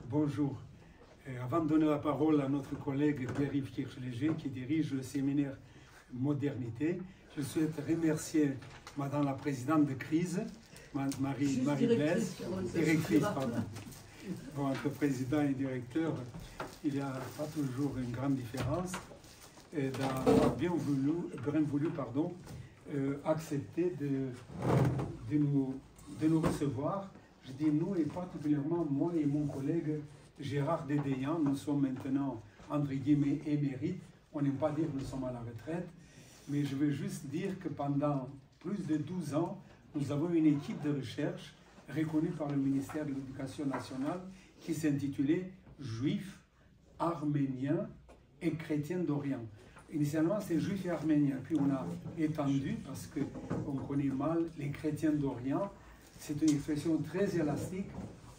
Bonjour. Avant de donner la parole à notre collègue Pierre-Yves Kirchléger qui dirige le séminaire Modernité, je souhaite remercier Madame la Présidente de crise, Marie-Blaise, directrice, pardon. Bon, entre président et directeur, il n'y a pas toujours une grande différence, et d'avoir bien voulu accepter de nous recevoir. Je dis nous, et particulièrement moi et mon collègue Gérard Dédéian. Nous sommes maintenant, entre guillemets, émérites. On n'aime pas dire que nous sommes à la retraite, mais je veux juste dire que pendant plus de 12 ans, nous avons une équipe de recherche reconnue par le ministère de l'Éducation nationale qui s'intitulait « Juifs, Arméniens et chrétiens d'Orient ». Initialement, c'est Juifs et Arméniens, puis on a étendu, parce qu'on connaît mal les chrétiens d'Orient. C'est une expression très élastique.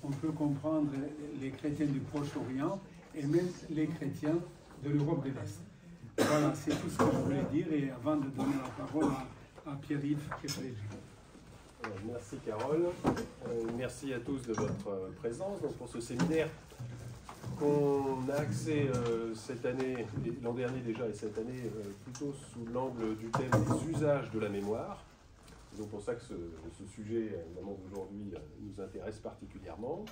On peut comprendre les chrétiens du Proche-Orient et même les chrétiens de l'Europe de l'Est. Voilà, c'est tout ce que je voulais dire. Et avant de donner la parole à Pierre-Yves Kirchléger. Merci Carole. Merci à tous de votre présence pour ce séminaire qu'on a axé cette année, l'an dernier déjà et cette année, plutôt sous l'angle du thème des usages de la mémoire. C'est donc pour ça que ce sujet, évidemment, d'aujourd'hui nous intéresse particulièrement.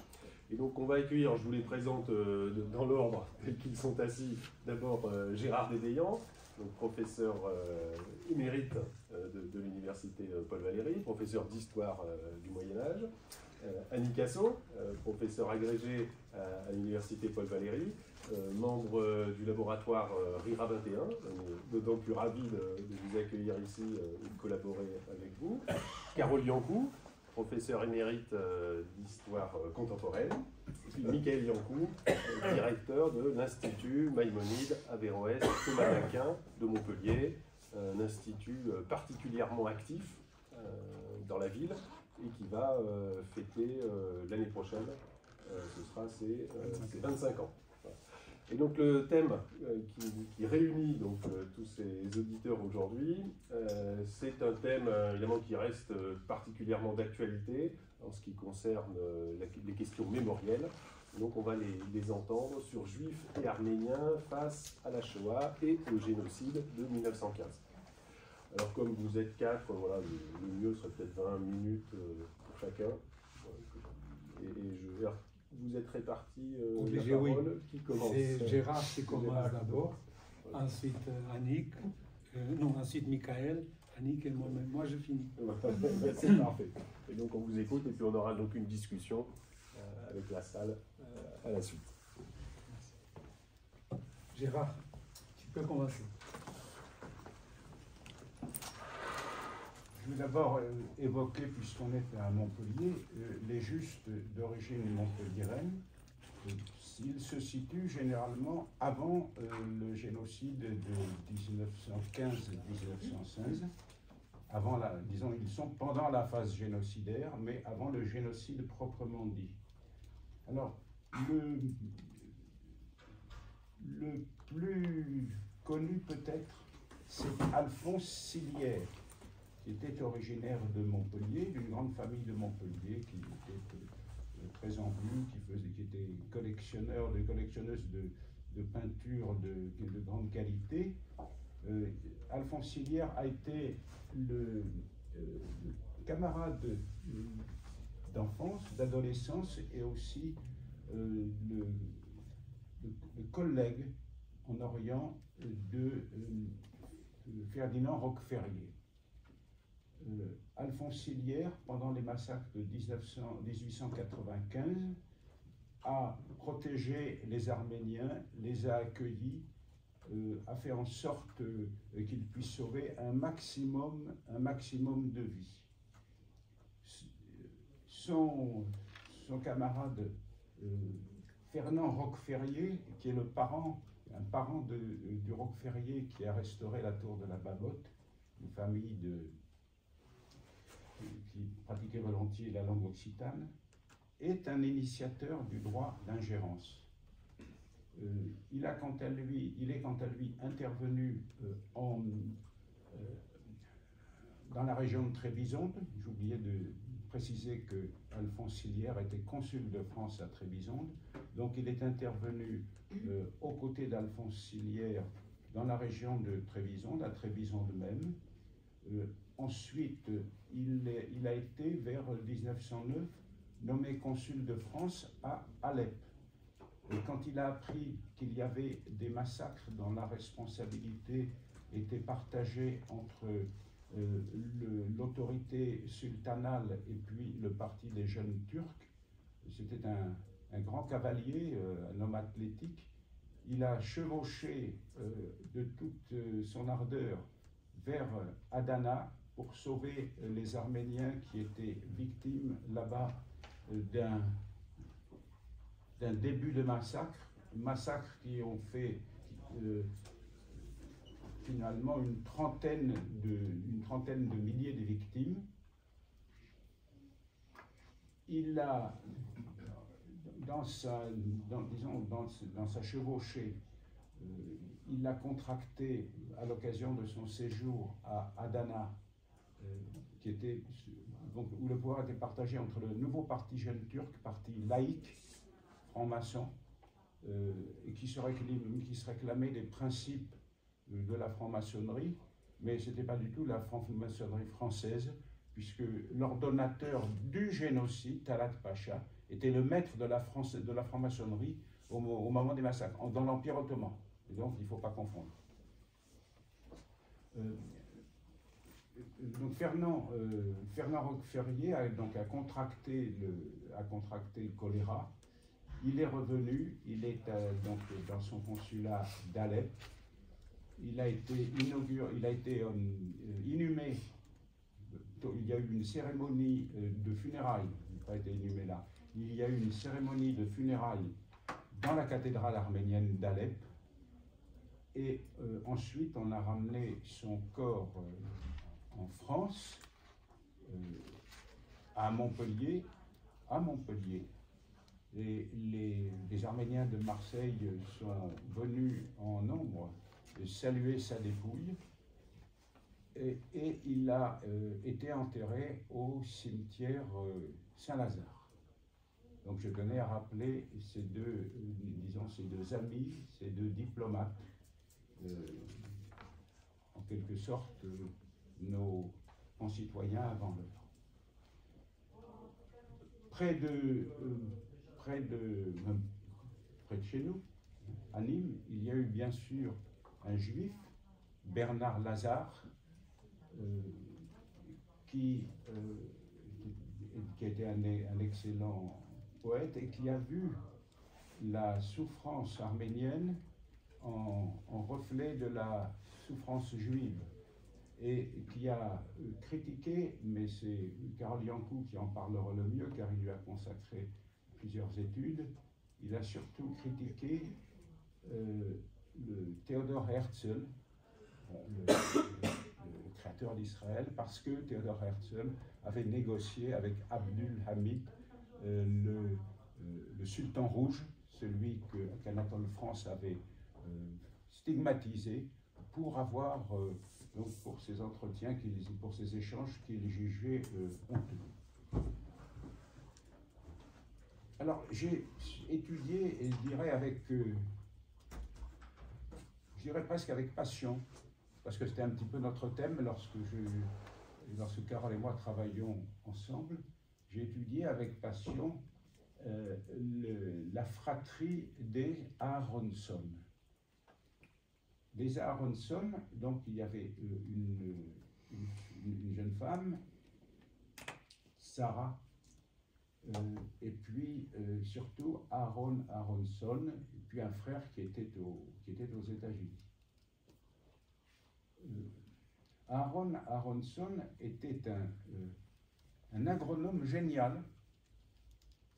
Et donc on va accueillir, je vous les présente dans l'ordre tels qu'ils sont assis, d'abord Gérard Dédéian, donc professeur émérite de l'université Paul Valéry, professeur d'histoire du Moyen-Âge. Annie Casso, professeur agrégé à l'université Paul Valéry, membre du laboratoire RIRA 21. On est d'autant plus ravi de vous accueillir ici et de collaborer avec vous. Carole Yankou, professeur émérite d'histoire contemporaine. Et puis Michael Yankou, directeur de l'Institut Maïmonide Averroès Thomas d'Aquin de Montpellier, un institut particulièrement actif dans la ville et qui va fêter l'année prochaine, ce sera ses 25 ans. Et donc le thème qui réunit donc, tous ces auditeurs aujourd'hui, c'est un thème évidemment qui reste particulièrement d'actualité en ce qui concerne les questions mémorielles. Donc on va les entendre sur Juifs et Arméniens face à la Shoah et au génocide de 1915. Alors comme vous êtes quatre, voilà, le mieux serait peut-être 20 minutes pour chacun. Vous êtes répartis la parole. Oui. Qui commence? C'est Gérard qui commence d'abord, ensuite Annick, ensuite Michael, Annick et moi-même. Moi je finis. C'est parfait. Et donc on vous écoute et puis on aura donc une discussion avec la salle à la suite. Gérard, tu peux commencer. Je veux d'abord évoquer, puisqu'on est à Montpellier, les justes d'origine montpelliéraine. Ils se situent généralement avant le génocide de 1915-1916. Disons, ils sont pendant la phase génocidaire, mais avant le génocide proprement dit. Alors, le plus connu peut-être, c'est Alphonse Silière, qui était originaire de Montpellier, d'une grande famille de Montpellier, qui était très en vue, qui était collectionneuse de peintures de grande qualité. Alphonse Silière a été le camarade d'enfance, d'adolescence et aussi le collègue en Orient de Ferdinand Roqueferrier. Alphonse Silière, pendant les massacres de 1895, a protégé les Arméniens, les a accueillis, a fait en sorte qu'ils puissent sauver un maximum de vies. Son camarade Fernand Roqueferrier, qui est un parent du Roqueferrier qui a restauré la tour de la Babotte, une famille qui pratiquait volontiers la langue occitane, est un initiateur du droit d'ingérence. Il est quant à lui intervenu dans la région de Trébizonde, j'oubliais de préciser que Alphonse Silière était consul de France à Trébizonde, donc il est intervenu aux côtés d'Alphonse Silière dans la région de Trébizonde, à Trébizonde même. Ensuite, il a été, vers 1909, nommé consul de France à Alep. Et quand il a appris qu'il y avait des massacres dont la responsabilité était partagée entre l'autorité sultanale et puis le parti des jeunes turcs, c'était un grand cavalier, un homme athlétique, il a chevauché de toute son ardeur vers Adana pour sauver les Arméniens qui étaient victimes là-bas d'un début de massacres qui ont fait finalement une trentaine de milliers de victimes. Il a, dans sa chevauchée, il a contracté à l'occasion de son séjour à Adana, où le pouvoir était partagé entre le nouveau parti jeune turc, parti laïque, franc-maçon, et qui se réclamait des principes de la franc-maçonnerie, mais ce n'était pas du tout la franc-maçonnerie française, puisque l'ordonnateur du génocide, Talat Pacha, était le maître de la franc-maçonnerie au moment des massacres, dans l'Empire ottoman. Et donc, il ne faut pas confondre. Donc Fernand Roqueferrier a contracté le choléra. Il est revenu, il est donc dans son consulat d'Alep. Il a été inhumé. Il y a eu une cérémonie de funérailles. Il n'a pas été inhumé là. Il y a eu une cérémonie de funérailles dans la cathédrale arménienne d'Alep. Et ensuite, on a ramené son corps en France, à Montpellier. Et les Arméniens de Marseille sont venus en nombre saluer sa dépouille. Et il a été enterré au cimetière Saint-Lazare. Donc je tenais à rappeler ces deux amis, ces deux diplomates, en quelque sorte nos concitoyens avant l'heure. Près de chez nous, à Nîmes, il y a eu bien sûr un juif, Bernard Lazare, qui était un excellent poète et qui a vu la souffrance arménienne en reflet de la souffrance juive, et qui a critiqué, mais c'est Karol Jankou qui en parlera le mieux car il lui a consacré plusieurs études, il a surtout critiqué Théodore Herzl, le créateur d'Israël, parce que Théodore Herzl avait négocié avec Abdul Hamid, le sultan rouge, celui qu'Anatole France avait stigmatisé pour avoir, donc pour ces entretiens, pour ces échanges qu'il jugeait honteux. Alors j'ai étudié, et je dirais presque avec passion, parce que c'était un petit peu notre thème lorsque Carole et moi travaillions ensemble, j'ai étudié avec passion la fratrie des Aharonson. Les Aharonson, donc il y avait une jeune femme, Sarah, et puis surtout Aaron Aharonson, et puis un frère qui était aux États-Unis. Aaron Aharonson était un agronome génial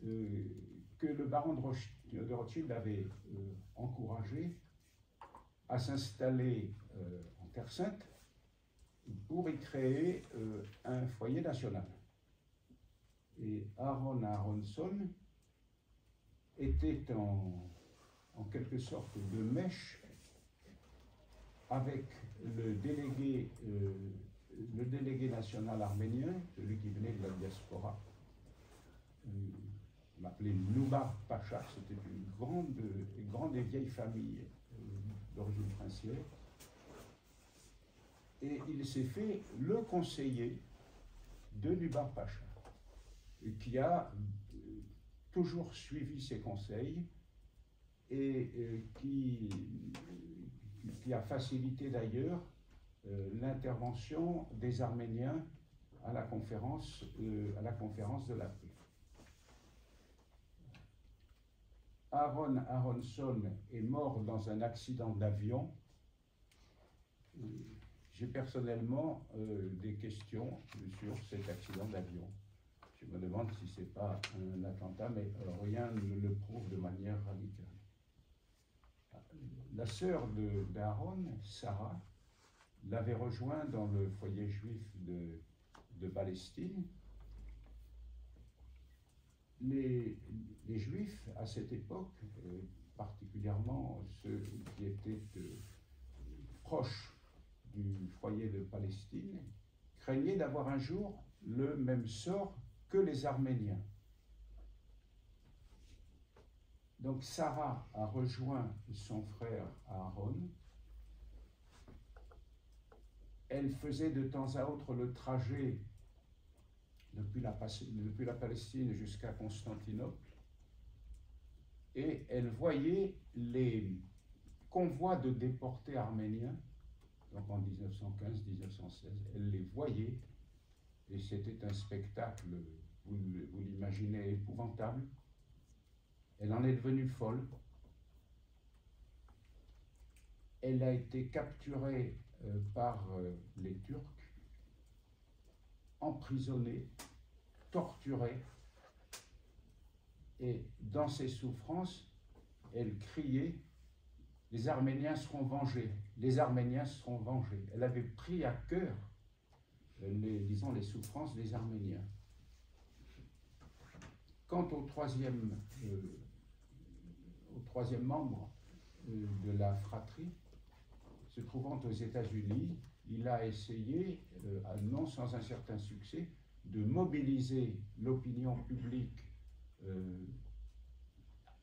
que le baron de Rothschild avait encouragé à s'installer en Terre Sainte pour y créer un foyer national. Et Aaron Aharonson était en quelque sorte de mèche avec le délégué le délégué national arménien, celui qui venait de la diaspora, on l'appelait Noubar Pacha, c'était une grande et vieille famille d'origine princière. Et il s'est fait le conseiller de Noubar Pacha, qui a toujours suivi ses conseils et qui a facilité d'ailleurs l'intervention des Arméniens à la conférence de la paix. Aaron Aronson est mort dans un accident d'avion. J'ai personnellement des questions sur cet accident d'avion. Je me demande si ce n'est pas un attentat, mais rien ne le prouve de manière radicale. La sœur d'Aaron, Sarah, l'avait rejoint dans le foyer juif de Palestine. Les Juifs, à cette époque, particulièrement ceux qui étaient proches du foyer de Palestine, craignaient d'avoir un jour le même sort que les Arméniens. Donc Sarah a rejoint son frère Aaron. Elle faisait de temps à autre le trajet depuis la Palestine jusqu'à Constantinople, et elle voyait les convois de déportés arméniens, donc en 1915-1916, elle les voyait, et c'était un spectacle, vous l'imaginez, épouvantable. Elle en est devenue folle. Elle a été capturée par les Turcs, emprisonnée, torturée, et dans ses souffrances, elle criait « Les Arméniens seront vengés, les Arméniens seront vengés ». Elle avait pris à cœur, disons, les souffrances des Arméniens. Quant au troisième membre de la fratrie, se trouvant aux États-Unis, il a essayé, non sans un certain succès, de mobiliser l'opinion publique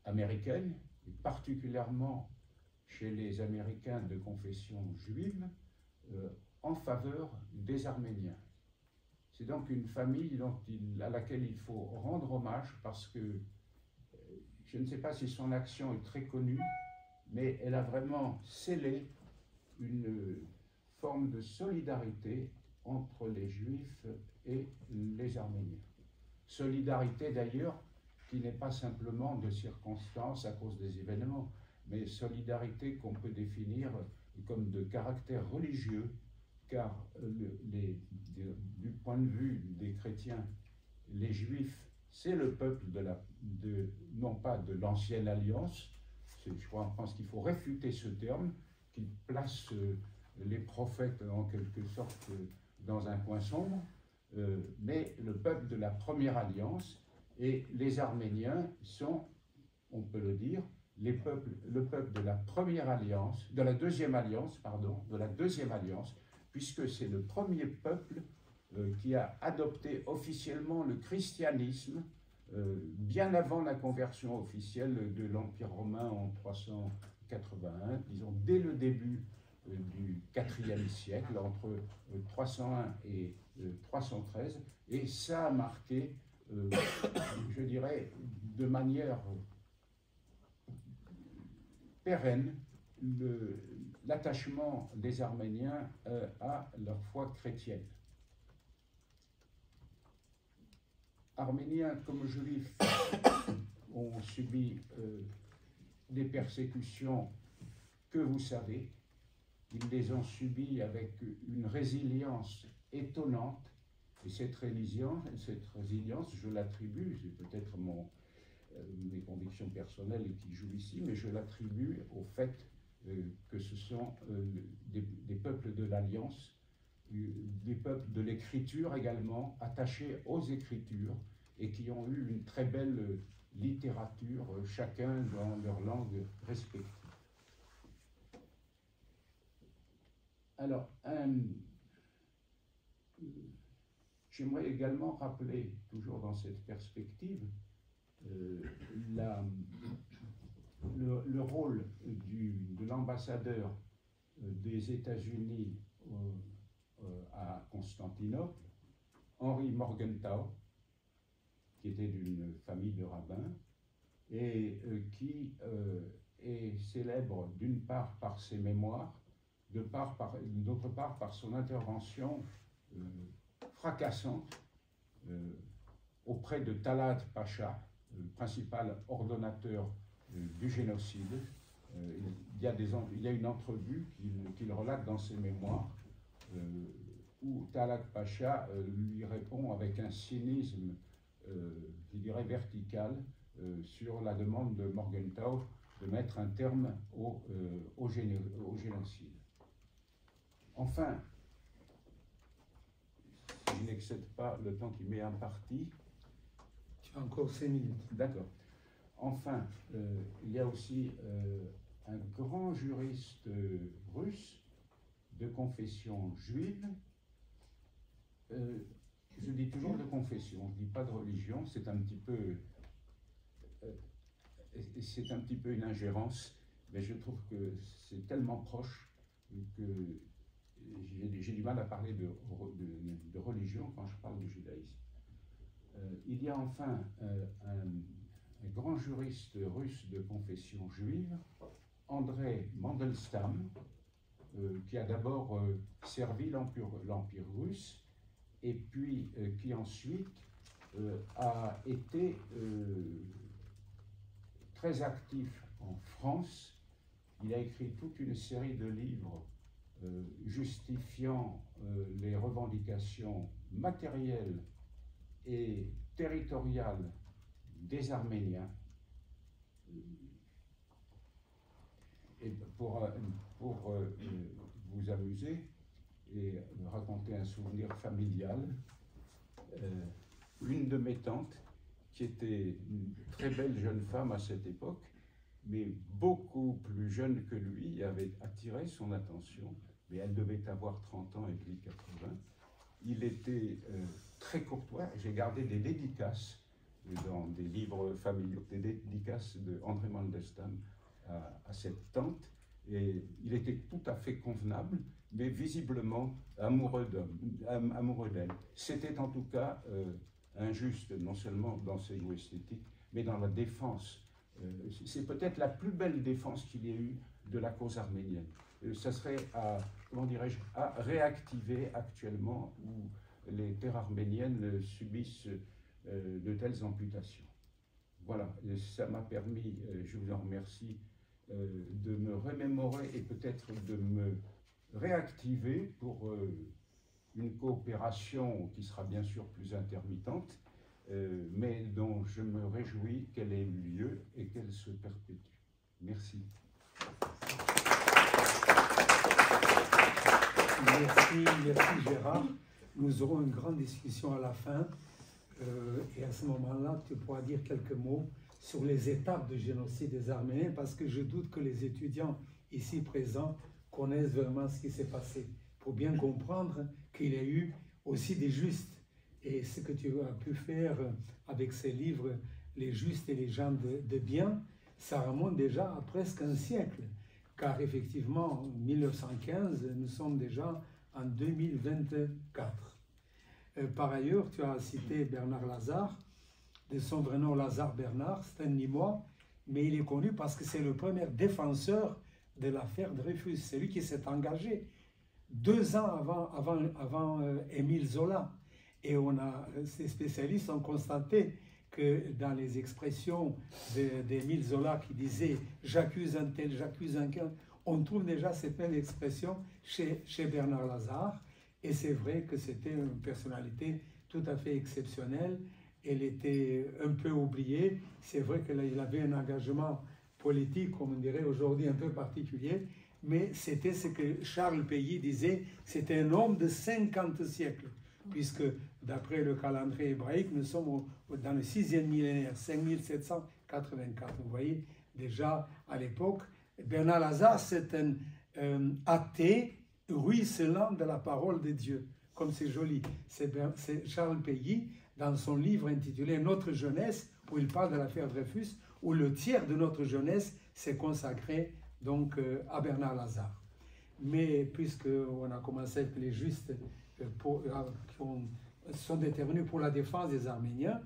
américaine, et particulièrement chez les Américains de confession juive, en faveur des Arméniens. C'est donc une famille à laquelle il faut rendre hommage, parce que je ne sais pas si son action est très connue, mais elle a vraiment scellé une forme de solidarité entre les Juifs et les Arméniens. Solidarité d'ailleurs qui n'est pas simplement de circonstances à cause des événements, mais solidarité qu'on peut définir comme de caractère religieux, car du point de vue des chrétiens, les Juifs, c'est le peuple non pas de l'ancienne alliance, je pense qu'il faut réfuter ce terme, qui place les prophètes en quelque sorte dans un coin sombre, mais le peuple de la première alliance, et les Arméniens sont, on peut le dire, le peuple de la première alliance, de la deuxième alliance, puisque c'est le premier peuple qui a adopté officiellement le christianisme bien avant la conversion officielle de l'Empire romain en 381, disons dès le début du IVe siècle, entre 301 et 313, et ça a marqué, je dirais, de manière pérenne l'attachement des Arméniens à leur foi chrétienne. Arméniens comme Juifs ont subi des persécutions que vous savez. Ils les ont subies avec une résilience étonnante, et cette résilience, je l'attribue, c'est peut-être mes convictions personnelles qui jouent ici, mais je l'attribue au fait que ce sont des peuples de l'Alliance, des peuples de l'écriture également, attachés aux écritures, et qui ont eu une très belle littérature, chacun dans leur langue respective. Alors, J'aimerais également rappeler, toujours dans cette perspective, le rôle de l'ambassadeur des États-Unis à Constantinople, Henry Morgenthau, qui était d'une famille de rabbins, et qui est célèbre d'une part par ses mémoires, d'autre part par son intervention fracassante auprès de Talat Pacha, le principal ordonnateur du génocide. Il y a une entrevue qu'il relate dans ses mémoires où Talat Pacha lui répond avec un cynisme, je dirais, vertical sur la demande de Morgenthau de mettre un terme au génocide. Enfin, si je n'excède pas le temps qui m'est imparti. Tu as encore 5 minutes. D'accord. Enfin, il y a aussi un grand juriste russe de confession juive. Je dis toujours de confession, je ne dis pas de religion, c'est un petit peu une ingérence, mais je trouve que c'est tellement proche que j'ai du mal à parler de religion quand je parle du judaïsme. Il y a enfin un grand juriste russe de confession juive, André Mandelstam, qui a d'abord servi l'Empire russe et puis qui ensuite a été très actif en France. Il a écrit toute une série de livres justifiant les revendications matérielles et territoriales des Arméniens. Et pour vous amuser et raconter un souvenir familial, une de mes tantes, qui était une très belle jeune femme à cette époque, mais beaucoup plus jeune que lui, avait attiré son attention, mais elle devait avoir 30 ans et lui 80. Il était très courtois. J'ai gardé des dédicaces dans des livres familiaux, des dédicaces de André Mandelstam à cette tante, et il était tout à fait convenable, mais visiblement amoureux d'elle. C'était en tout cas injuste, non seulement dans ses goûts esthétiques, mais dans la défense. C'est peut-être la plus belle défense qu'il y ait eu de la cause arménienne. Ça serait comment dirais-je, à réactiver actuellement où les terres arméniennes subissent de telles amputations. Voilà, ça m'a permis, je vous en remercie, de me remémorer et peut-être de me réactiver pour une coopération qui sera bien sûr plus intermittente, mais dont je me réjouis qu'elle ait eu lieu et qu'elle se perpétue. Merci. Merci Gérard. Nous aurons une grande discussion à la fin et à ce moment-là, tu pourras dire quelques mots sur les étapes du génocide des Arméniens, parce que je doute que les étudiants ici présents connaissent vraiment ce qui s'est passé. Il faut bien comprendre qu'il y a eu aussi des justes. Et ce que tu as pu faire avec ces livres, Les Justes et les gens de bien, ça remonte déjà à presque un siècle. Car effectivement, en 1915, nous sommes déjà en 2024. Par ailleurs, tu as cité Bernard Lazare, de son vrai nom Lazare Bernard, c'est un Nîmois, mais il est connu parce que c'est le premier défenseur de l'affaire Dreyfus. C'est lui qui s'est engagé 2 ans avant Émile Zola. Et ces spécialistes ont constaté que dans les expressions d'Émile Zola qui disait « j'accuse un tel, j'accuse un tel », on trouve déjà cette même expression chez Bernard Lazare. Et c'est vrai que c'était une personnalité tout à fait exceptionnelle. Elle était un peu oubliée. C'est vrai qu'il avait un engagement politique, comme on dirait aujourd'hui, un peu particulier. Mais c'était ce que Charles Péguy disait, c'était un homme de 50 siècles. Puisque d'après le calendrier hébraïque, nous sommes dans le 6e millénaire, 5784. Vous voyez, déjà à l'époque, Bernard Lazare, c'est un athée ruisselant de la parole de Dieu. comme c'est joli. C'est Charles Péguy, dans son livre intitulé « Notre jeunesse », où il parle de l'affaire Dreyfus, où le tiers de notre jeunesse s'est consacré donc à Bernard Lazare. Mais puisqu'on a commencé avec les justes qui sont intervenus pour la défense des Arméniens,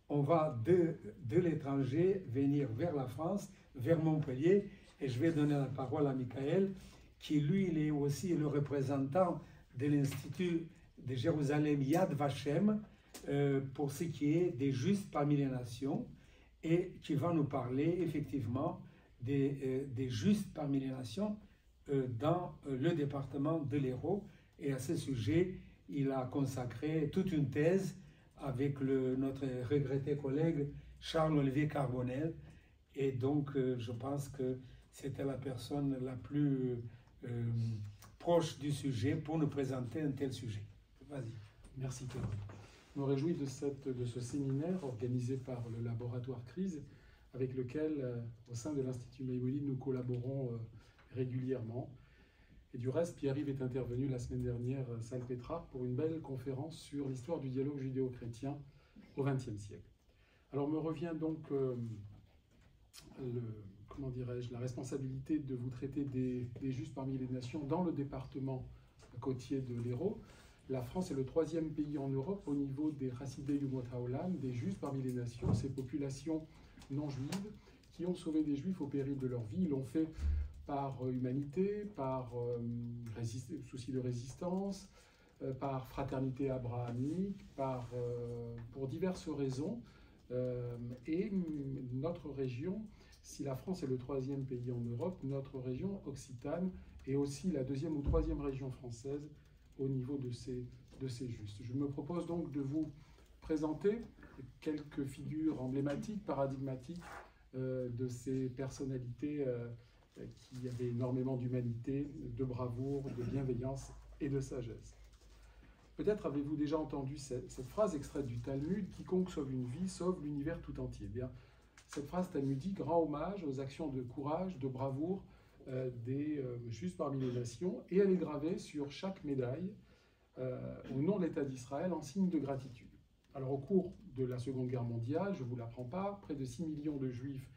on va de l'étranger venir vers la France, vers Montpellier, et je vais donner la parole à Michael, qui lui, il est aussi le représentant de l'Institut de Jérusalem Yad Vashem, pour ce qui est des justes parmi les nations, et qui va nous parler effectivement des justes parmi les nations dans le département de l'Hérault. Et à ce sujet, il a consacré toute une thèse avec notre regretté collègue Charles-Olivier Carbonel. Et donc, je pense que c'était la personne la plus proche du sujet pour nous présenter un tel sujet. Vas-y. Merci, Carole. Je me réjouis de ce séminaire organisé par le laboratoire Crise, avec lequel, au sein de l'Institut Maïmonide, nous collaborons régulièrement. Et du reste, Pierre-Yves est intervenu la semaine dernière à Salpêtrarque pour une belle conférence sur l'histoire du dialogue judéo-chrétien au XXe siècle. Alors me revient donc, la responsabilité de vous traiter des justes parmi les nations dans le département côtier de l'Hérault. La France est le 3e pays en Europe au niveau des Chassidei Umot Haolam, des justes parmi les nations, ces populations non juives qui ont sauvé des juifs au péril de leur vie. Ils l'ont fait par humanité, par souci de résistance, par fraternité abrahamique, pour diverses raisons. Et notre région, si la France est le 3e pays en Europe, notre région Occitane est aussi la 2e ou 3e région française au niveau de ces justes. Je me propose donc de vous présenter quelques figures emblématiques, paradigmatiques de ces personnalités qui avaient énormément d'humanité, de bravoure, de bienveillance et de sagesse. Peut-être avez-vous déjà entendu cette phrase extraite du Talmud « Quiconque sauve une vie sauve l'univers tout entier ». Bien, cette phrase talmudique rend hommage aux actions de courage, de bravoure des justes parmi les nations, et elle est gravée sur chaque médaille au nom de l'État d'Israël en signe de gratitude. Alors au cours de la Seconde Guerre mondiale, je ne vous l'apprends pas, près de 6 millions de juifs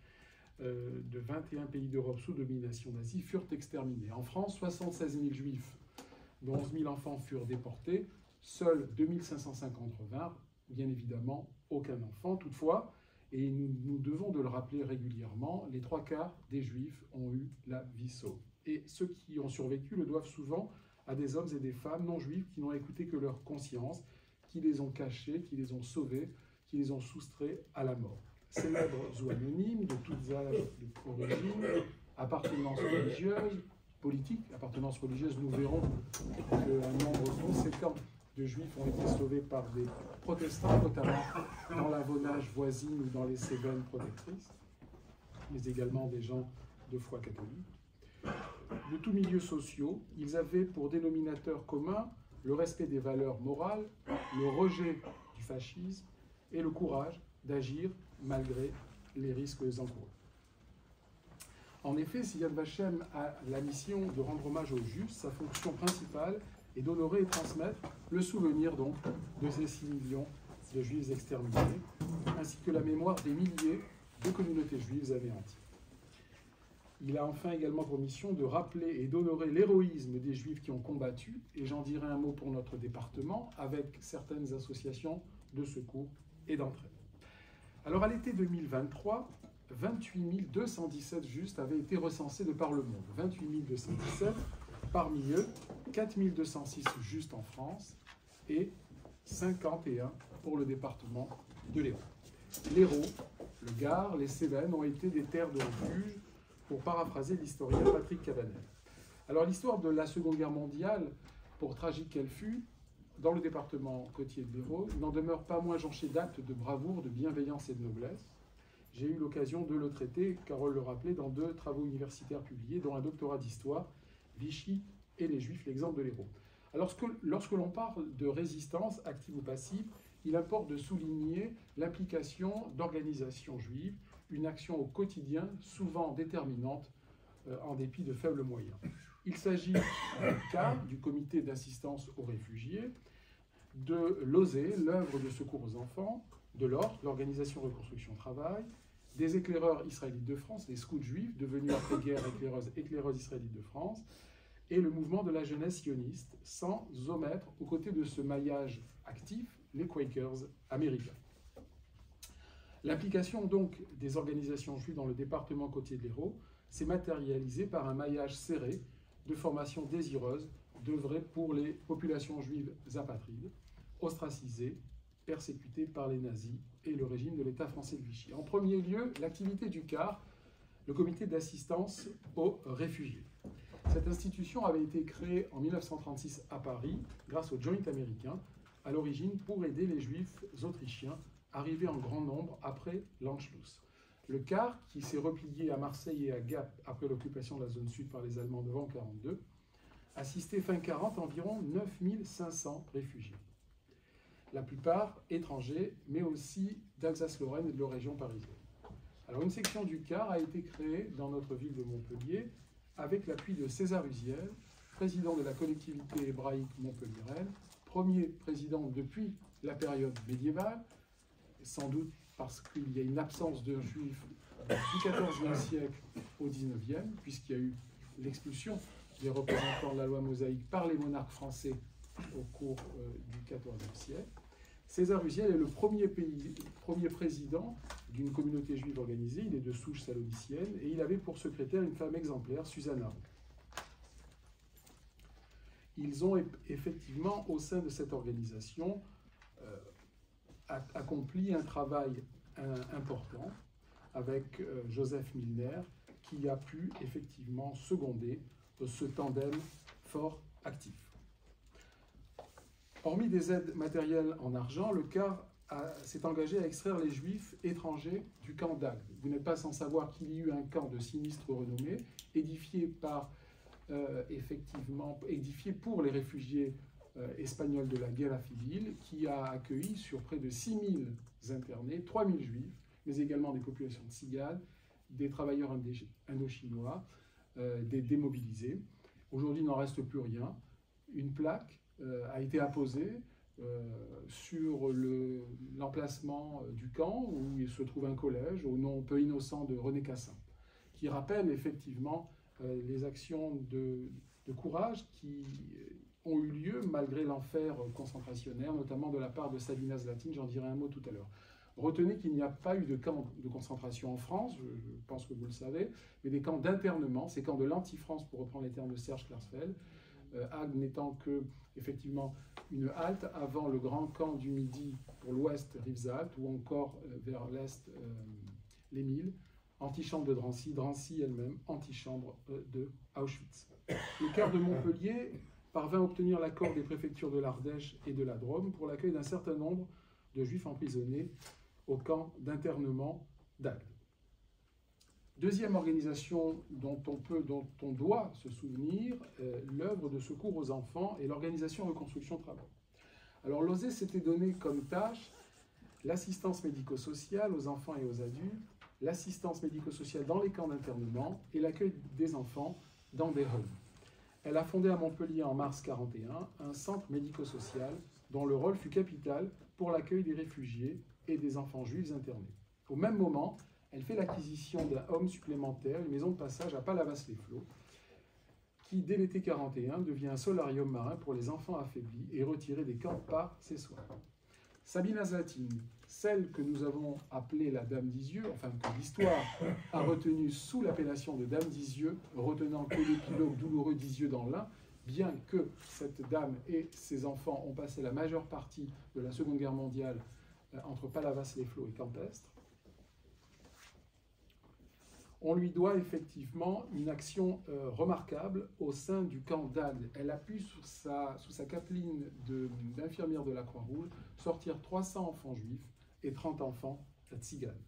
de 21 pays d'Europe sous domination nazie furent exterminés. En France, 76 000 juifs, dont 11 000 enfants furent déportés, seuls 2550 revinrent, bien évidemment aucun enfant. Toutefois, et nous devons de le rappeler régulièrement, les 3/4 des juifs ont eu la vie sauve. Et ceux qui ont survécu le doivent souvent à des hommes et des femmes non juifs qui n'ont écouté que leur conscience, qui les ont cachés, qui les ont sauvés, qui les ont soustraits à la mort. Célèbres ou anonymes, de toutes âges, d'origine, appartenance religieuse, politique, appartenance religieuse, nous verrons qu'un nombre conséquent de juifs ont été sauvés par des protestants, notamment dans la Vaunage voisine ou dans les Cévennes protectrices, mais également des gens de foi catholique. De tous milieux sociaux, ils avaient pour dénominateur commun le respect des valeurs morales, le rejet du fascisme et le courage d'agir malgré les risques encourus. En effet, si Yad Vashem a la mission de rendre hommage aux justes, sa fonction principale est d'honorer et transmettre le souvenir donc de ces 6 millions de juifs exterminés, ainsi que la mémoire des milliers de communautés juives anéanties. Il a enfin également pour mission de rappeler et d'honorer l'héroïsme des juifs qui ont combattu, et j'en dirai un mot pour notre département, avec certaines associations de secours et d'entraide. Alors à l'été 2023, 28 217 justes avaient été recensés de par le monde. 28 217, parmi eux, 4 206 justes en France et 51 pour le département de l'Hérault. L'Hérault, le Gard, les Cévennes ont été des terres de refuge, pour paraphraser l'historien Patrick Cabanel. Alors l'histoire de la Seconde Guerre mondiale, pour tragique qu'elle fut, dans le département côtier de l'Hérault, n'en demeure pas moins jonché d'actes de bravoure, de bienveillance et de noblesse. J'ai eu l'occasion de le traiter, Carole le rappelait, dans 2 travaux universitaires publiés, dont un doctorat d'histoire, Vichy et les Juifs, l'exemple de l'Hérault. Alors lorsque l'on parle de résistance, active ou passive, il importe de souligner l'implication d'organisations juives, une action au quotidien souvent déterminante en dépit de faibles moyens. Il s'agit du cas du comité d'assistance aux réfugiés de l'OSE, l'œuvre de secours aux enfants, de l'ORT, l'Organisation Reconstruction Travail, des éclaireurs israélites de France, les scouts juifs, devenus après-guerre éclaireuses israélites de France, et le mouvement de la jeunesse sioniste, sans omettre, aux côtés de ce maillage actif, les Quakers américains. L'implication donc des organisations juives dans le département côtier de l'Hérault s'est matérialisée par un maillage serré de formations désireuses d'œuvrer pour les populations juives apatrides, ostracisées, persécutées par les nazis et le régime de l'État français de Vichy. En premier lieu, l'activité du CAR, le comité d'assistance aux réfugiés. Cette institution avait été créée en 1936 à Paris grâce au Joint américain, à l'origine pour aider les juifs autrichiens arrivés en grand nombre après l'Anschluss. Le CAR, qui s'est replié à Marseille et à Gap après l'occupation de la zone sud par les Allemands devant 1942, assistait fin 40 environ 9500 réfugiés. La plupart étrangers, mais aussi d'Alsace-Lorraine et de leur région parisienne. Alors une section du CAR a été créée dans notre ville de Montpellier avec l'appui de César Uziel, président de la collectivité hébraïque montpelliéraine, premier président depuis la période médiévale, sans doute parce qu'il y a une absence de juifs du XIVe siècle au XIXe, puisqu'il y a eu l'expulsion des représentants de la loi mosaïque par les monarques français au cours du XIVe siècle. César Uziel est le premier président d'une communauté juive organisée, il est de souche salonicienne, et il avait pour secrétaire une femme exemplaire, Susanna. Ils ont effectivement, au sein de cette organisation, accompli un travail important avec Joseph Milner, qui a pu effectivement seconder ce tandem fort actif. Hormis des aides matérielles en argent, le CAR s'est engagé à extraire les juifs étrangers du camp d'Agde. Vous n'êtes pas sans savoir qu'il y a eu un camp de sinistre renommé, édifié pour les réfugiés espagnols de la guerre civile, qui a accueilli sur près de 6000 internés, 3000 juifs, mais également des populations tziganes, des travailleurs indochinois, des démobilisés. Aujourd'hui, il n'en reste plus rien. Une plaque a été apposée sur l'emplacement du camp où il se trouve un collège au nom peu innocent de René Cassin, qui rappelle effectivement les actions de courage qui ont eu lieu malgré l'enfer concentrationnaire, notamment de la part de Sabina Zlatine, j'en dirai un mot tout à l'heure. Retenez qu'il n'y a pas eu de camp de concentration en France, je pense que vous le savez, mais des camps d'internement, ces camps de l'anti-France, pour reprendre les termes de Serge Klarsfeld, Agde n'étant que, effectivement, une halte avant le grand camp du Midi pour l'ouest, Rivesaltes, ou encore vers l'est, les Milles, antichambre de Drancy, Drancy elle-même, antichambre de Auschwitz. Le CAR de Montpellier parvint à obtenir l'accord des préfectures de l'Ardèche et de la Drôme pour l'accueil d'un certain nombre de juifs emprisonnés au camp d'internement d'Agde. Deuxième organisation dont on doit se souvenir, l'œuvre de secours aux enfants et l'organisation Reconstruction Travail. Alors l'OSE s'était donné comme tâche l'assistance médico-sociale aux enfants et aux adultes, l'assistance médico-sociale dans les camps d'internement et l'accueil des enfants dans des homes. Elle a fondé à Montpellier en mars 1941 un centre médico-social dont le rôle fut capital pour l'accueil des réfugiés et des enfants juifs internés. Au même moment, elle fait l'acquisition d'un home supplémentaire, une maison de passage à Palavas-les-Flots, qui, dès l'été 1941, devient un solarium marin pour les enfants affaiblis et retirés des camps par ses soins. Sabina Zlatine, celle que nous avons appelée la Dame d'Isieux, enfin que l'histoire a retenue sous l'appellation de Dame d'Isieux, retenant que l'épilogue douloureux d'Isieux dans l'Ain, bien que cette dame et ses enfants ont passé la majeure partie de la Seconde Guerre mondiale entre Palavas-les-Flots et Campestre, on lui doit effectivement une action remarquable au sein du camp d'Agde. Elle a pu, sous sa capeline d'infirmière de la Croix-Rouge, sortir 300 enfants juifs et 30 enfants tziganes.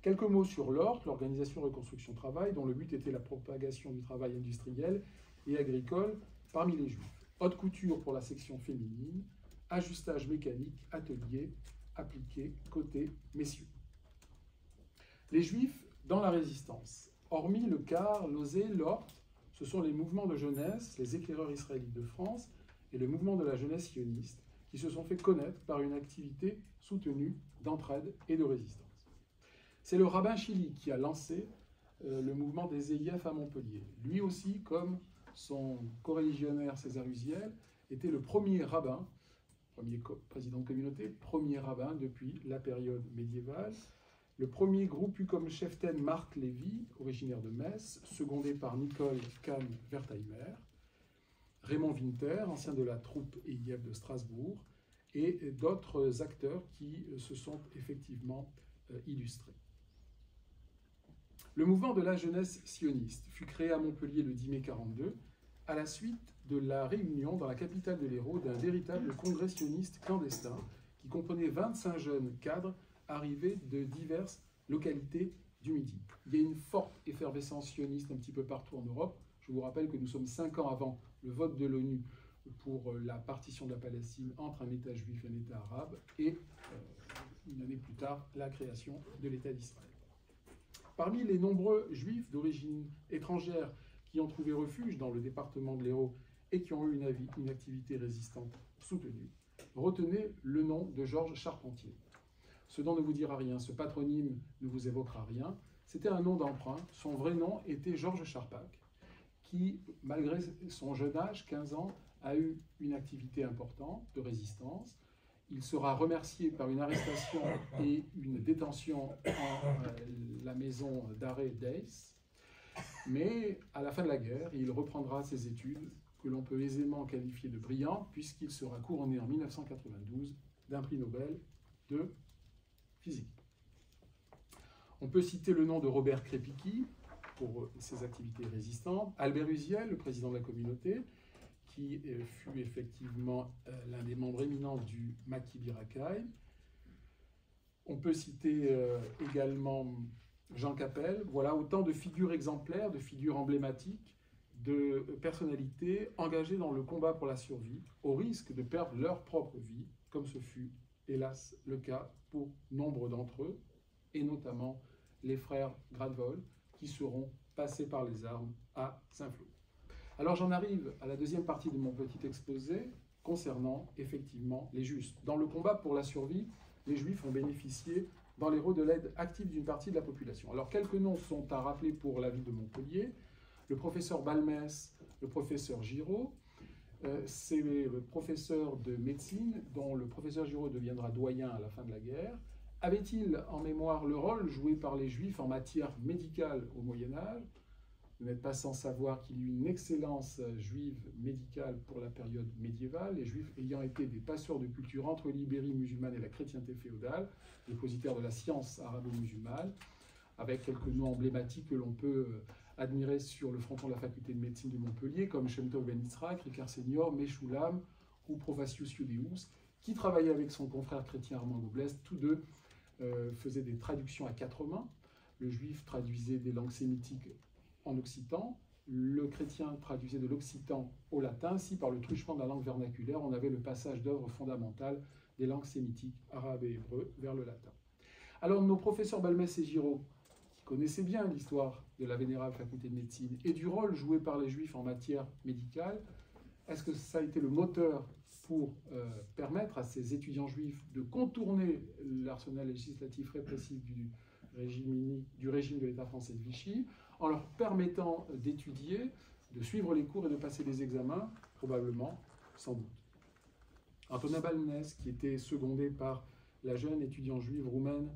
Quelques mots sur l'ORT, l'Organisation Reconstruction Travail, dont le but était la propagation du travail industriel et agricole parmi les juifs. Haute couture pour la section féminine, ajustage mécanique, atelier, appliqué, côté, messieurs. Les Juifs dans la résistance. Hormis le CAR, l'OSE, l'ORT, ce sont les mouvements de jeunesse, les éclaireurs israélites de France et le mouvement de la jeunesse sioniste, qui se sont fait connaître par une activité soutenue d'entraide et de résistance. C'est le rabbin Chili qui a lancé le mouvement des EIF à Montpellier. Lui aussi, comme son coreligionnaire César Uziel, était le premier rabbin, premier président de communauté, premier rabbin depuis la période médiévale. Le premier groupe eut comme cheftaine Marc Lévy, originaire de Metz, secondé par Nicole Kahn-Wertheimer, Raymond Winter, ancien de la troupe EIF de Strasbourg, et d'autres acteurs qui se sont effectivement illustrés. Le mouvement de la jeunesse sioniste fut créé à Montpellier le 10 mai 1942, à la suite de la réunion dans la capitale de l'Hérault d'un véritable congrès sioniste clandestin qui comprenait 25 jeunes cadres arrivés de diverses localités du Midi. Il y a une forte effervescence sioniste un petit peu partout en Europe. Je vous rappelle que nous sommes 5 ans avant le vote de l'ONU pour la partition de la Palestine entre un État juif et un État arabe, et une année plus tard, la création de l'État d'Israël. Parmi les nombreux juifs d'origine étrangère qui ont trouvé refuge dans le département de l'Hérault et qui ont eu une activité résistante soutenue, retenez le nom de Georges Charpentier. Ce nom ne vous dira rien, ce patronyme ne vous évoquera rien. C'était un nom d'emprunt. Son vrai nom était Georges Charpak, qui, malgré son jeune âge, 15 ans, a eu une activité importante de résistance. Il sera remercié par une arrestation et une détention en la maison d'arrêt d'Aix. Mais à la fin de la guerre, il reprendra ses études, que l'on peut aisément qualifier de brillantes, puisqu'il sera couronné en 1992 d'un prix Nobel de physique. On peut citer le nom de Robert Krépiki pour ses activités résistantes, Albert Uziel, le président de la communauté, qui fut effectivement l'un des membres éminents du Maquis Birakai. On peut citer également Jean Capel. Voilà autant de figures exemplaires, de figures emblématiques, de personnalités engagées dans le combat pour la survie, au risque de perdre leur propre vie, comme ce fut, hélas, le cas pour nombre d'entre eux, et notamment les frères Gradvol, qui seront passés par les armes à Saint-Flour. Alors j'en arrive à la deuxième partie de mon petit exposé concernant effectivement les Juifs. Dans le combat pour la survie, les Juifs ont bénéficié dans l'Hérault de l'aide active d'une partie de la population. Alors quelques noms sont à rappeler pour la ville de Montpellier. Le professeur Balmès, le professeur Giraud, c'est le professeur de médecine dont le professeur Giraud deviendra doyen à la fin de la guerre. Avait-il en mémoire le rôle joué par les Juifs en matière médicale au Moyen-Âge? Vous n'êtes pas sans savoir qu'il y eut une excellence juive médicale pour la période médiévale, les Juifs ayant été des passeurs de culture entre l'Ibérie musulmane et la chrétienté féodale, dépositaires de la science arabo-musulmane, avec quelques noms emblématiques que l'on peut admirer sur le fronton de la faculté de médecine de Montpellier, comme Shem Tov Ben Yitzhak, Ricard Senior, Meshulam ou Provasius Iudeus, qui travaillait avec son confrère chrétien Armando Blest. Tous deux faisaient des traductions à 4 mains. Le juif traduisait des langues sémitiques en occitan, le chrétien traduisait de l'occitan au latin. Ainsi, par le truchement de la langue vernaculaire, on avait le passage d'œuvres fondamentales des langues sémitiques, arabes et hébreux, vers le latin. Alors, nos professeurs Balmès et Giraud, qui connaissaient bien l'histoire de la vénérable faculté de médecine et du rôle joué par les Juifs en matière médicale, est-ce que ça a été le moteur pour permettre à ces étudiants juifs de contourner l'arsenal législatif répressif du régime de l'État français de Vichy, en leur permettant d'étudier, de suivre les cours et de passer des examens, probablement, sans doute. Antonin Balmès, qui était secondé par la jeune étudiante juive roumaine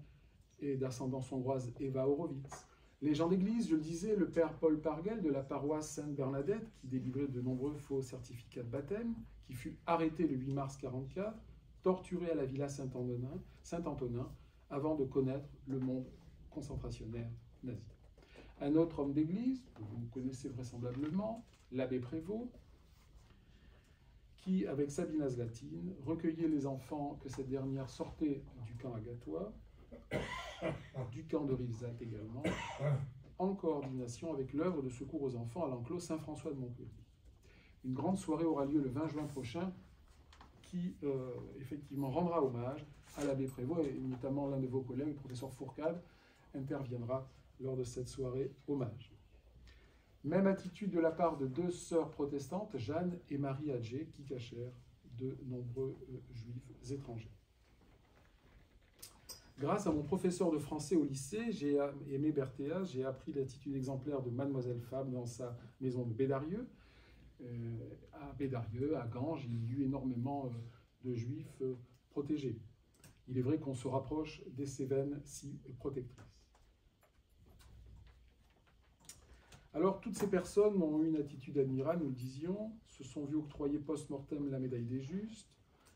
et d'ascendance hongroise Eva Horowitz. Les gens d'église, je le disais, le père Paul Parguel de la paroisse Sainte-Bernadette, qui délivrait de nombreux faux certificats de baptême, qui fut arrêté le 8 mars 1944, torturé à la villa Saint-Antonin, avant de connaître le monde concentrationnaire nazi. Un autre homme d'église, que vous connaissez vraisemblablement, l'abbé Prévost, qui, avec Sabina Zlatine, recueillait les enfants que cette dernière sortait du camp Agatois, du camp de Rivesat également, en coordination avec l'œuvre de secours aux enfants à l'enclos Saint-François de Montpellier. Une grande soirée aura lieu le 20 juin prochain, qui effectivement rendra hommage à l'abbé Prévost, et notamment l'un de vos collègues, le professeur Fourcade, interviendra lors de cette soirée hommage. Même attitude de la part de deux sœurs protestantes, Jeanne et Marie Adjé, qui cachèrent de nombreux juifs étrangers. Grâce à mon professeur de français au lycée, j'ai aimé Berthéa, j'ai appris l'attitude exemplaire de Mademoiselle Fabre dans sa maison de Bédarieux. À Bédarieux, à Ganges, il y eut énormément de juifs protégés. Il est vrai qu'on se rapproche des Cévennes si protectrices. Alors, toutes ces personnes ont eu une attitude admirable, nous le disions, se sont vues octroyer post-mortem la médaille des justes.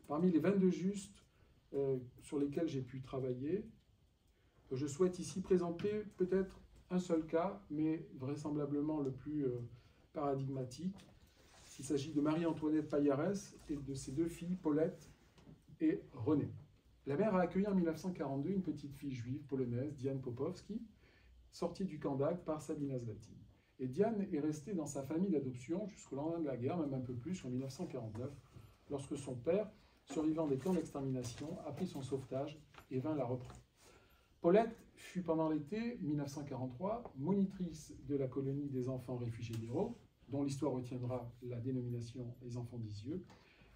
Parmi les 22 justes sur lesquels j'ai pu travailler, je souhaite ici présenter peut-être un seul cas, mais vraisemblablement le plus paradigmatique. Il s'agit de Marie-Antoinette Paillarès et de ses deux filles, Paulette et Renée. La mère a accueilli en 1942 une petite fille juive polonaise, Diane Popowski, sortie du camp d'Agde par Sabina Zlatine. Et Diane est restée dans sa famille d'adoption jusqu'au lendemain de la guerre, même un peu plus, en 1949, lorsque son père, survivant des camps d'extermination, a pris son sauvetage et vint la reprendre. Paulette fut pendant l'été 1943 monitrice de la colonie des enfants réfugiés d'Hérault, dont l'histoire retiendra la dénomination Les Enfants d'Isieux,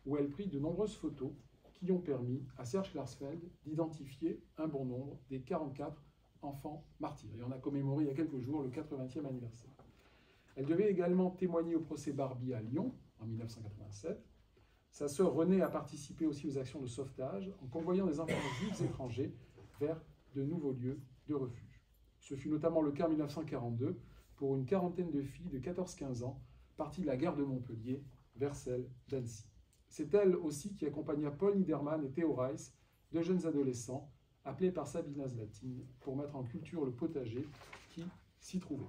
où elle prit de nombreuses photos qui ont permis à Serge Klarsfeld d'identifier un bon nombre des 44 enfants martyrs. Et on a commémoré il y a quelques jours le 80e anniversaire. Elle devait également témoigner au procès Barbie à Lyon en 1987. Sa sœur Renée a participé aussi aux actions de sauvetage en convoyant des enfants juifs étrangers vers de nouveaux lieux de refuge. Ce fut notamment le cas en 1942 pour une quarantaine de filles de 14-15 ans parties de la gare de Montpellier vers celle d'Annecy. C'est elle aussi qui accompagna Paul Niedermann et Théo Reiss, deux jeunes adolescents appelés par Sabina Zlatine pour mettre en culture le potager qui s'y trouvait.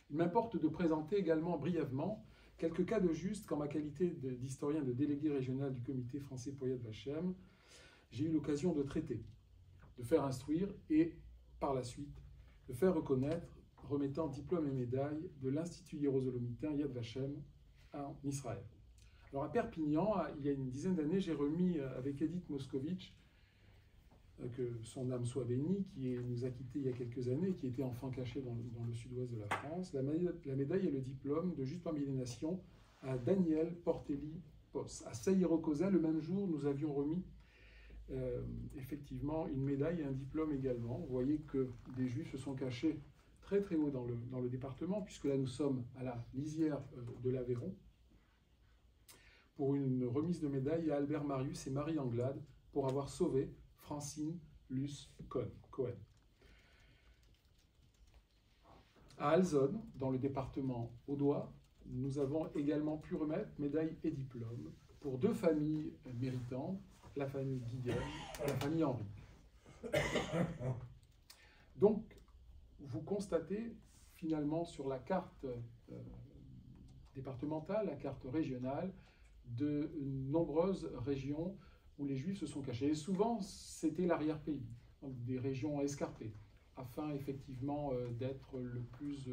Il m'importe de présenter également brièvement quelques cas de justes qu'en ma qualité d'historien de délégué régional du comité français pour Yad Vashem, j'ai eu l'occasion de traiter, de faire instruire et, par la suite, de faire reconnaître, remettant diplôme et médaille de l'Institut hiérosolomitain Yad Vashem en Israël. Alors à Perpignan, il y a une dizaine d'années, j'ai remis avec Edith Moscovitch, que son âme soit bénie, qui nous a quittés il y a quelques années, qui était enfant caché dans le sud-ouest de la France, la médaille et le diplôme de Juste parmi les nations à Daniel Portelli-Poss. À Saïro-Cosa, le même jour, nous avions remis effectivement une médaille et un diplôme également. Vous voyez que des Juifs se sont cachés très très haut dans le département, puisque là nous sommes à la lisière de l'Aveyron, pour une remise de médaille à Albert Marius et Marie Anglade pour avoir sauvé Francine Luce Cohen. À Alzone, dans le département audois, nous avons également pu remettre médaille et diplôme pour deux familles méritantes, la famille Guillaume et la famille Henri. Donc, vous constatez finalement sur la carte départementale, la carte régionale, de nombreuses régions où les Juifs se sont cachés. Et souvent, c'était l'arrière-pays, des régions escarpées, afin effectivement d'être le plus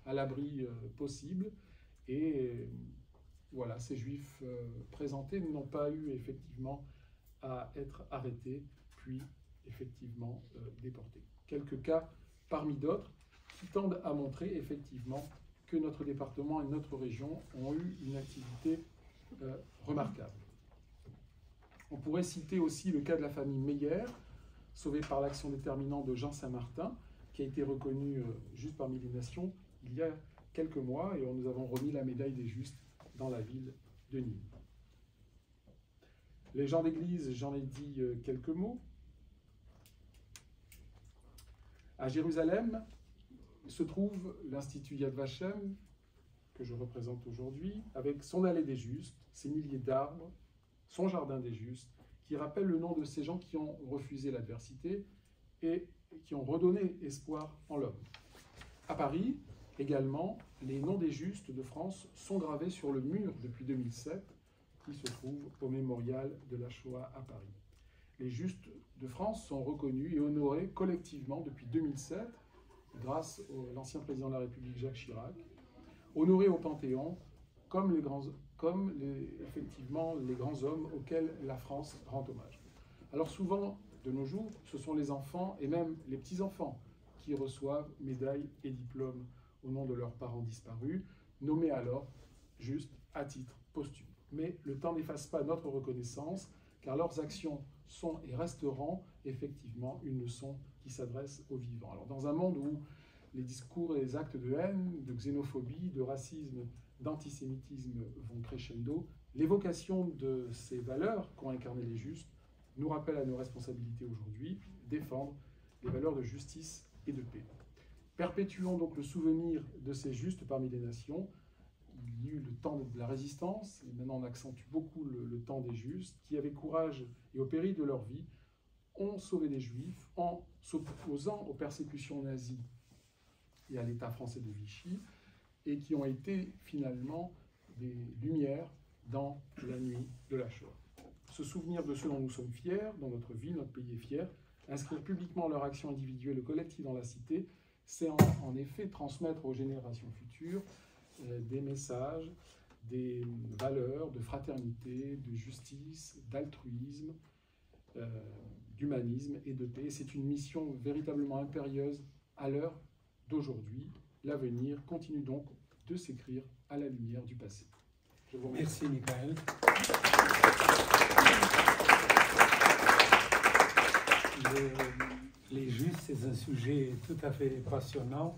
à l'abri possible. Et voilà, ces Juifs présentés n'ont pas eu effectivement à être arrêtés, puis effectivement déportés. Quelques cas parmi d'autres qui tendent à montrer effectivement que notre département et notre région ont eu une activité remarquable. On pourrait citer aussi le cas de la famille Meyer, sauvée par l'action déterminante de Jean Saint-Martin, qui a été reconnu juste parmi les nations il y a quelques mois, et nous avons remis la médaille des justes dans la ville de Nîmes. Les gens d'église, j'en ai dit quelques mots. À Jérusalem se trouve l'Institut Yad Vashem, que je représente aujourd'hui, avec son allée des justes, ses milliers d'arbres, son jardin des justes, qui rappelle le nom de ces gens qui ont refusé l'adversité et qui ont redonné espoir en l'homme. À Paris, également, les noms des justes de France sont gravés sur le mur depuis 2007, qui se trouve au mémorial de la Shoah à Paris. Les justes de France sont reconnus et honorés collectivement depuis 2007, grâce à l'ancien président de la République Jacques Chirac, honorés au Panthéon comme effectivement les grands hommes auxquels la France rend hommage. Alors souvent, de nos jours, ce sont les enfants et même les petits-enfants qui reçoivent médailles et diplômes au nom de leurs parents disparus, nommés alors juste à titre posthume. Mais le temps n'efface pas notre reconnaissance, car leurs actions sont et resteront effectivement une leçon qui s'adresse aux vivants. Alors, dans un monde où les discours et les actes de haine, de xénophobie, de racisme, d'antisémitisme vont crescendo, l'évocation de ces valeurs qu'ont incarnées les justes nous rappelle à nos responsabilités aujourd'hui, défendre les valeurs de justice et de paix. Perpétuons donc le souvenir de ces justes parmi les nations. Il y eut le temps de la résistance, et maintenant on accentue beaucoup le temps des justes, qui avec courage et au péril de leur vie, ont sauvé les Juifs en s'opposant aux persécutions nazies et à l'État français de Vichy, et qui ont été finalement des lumières dans la nuit de la Shoah. Se souvenir de ceux dont nous sommes fiers, dans notre vie, notre pays est fier, inscrire publiquement leur action individuelle et collective dans la cité, c'est en effet transmettre aux générations futures des messages, des valeurs de fraternité, de justice, d'altruisme, d'humanisme et de paix. C'est une mission véritablement impérieuse à l'heure d'aujourd'hui. L'avenir continue donc de s'écrire à la lumière du passé. Je vous remercie. Merci, Michael. Les justes, c'est un sujet tout à fait passionnant.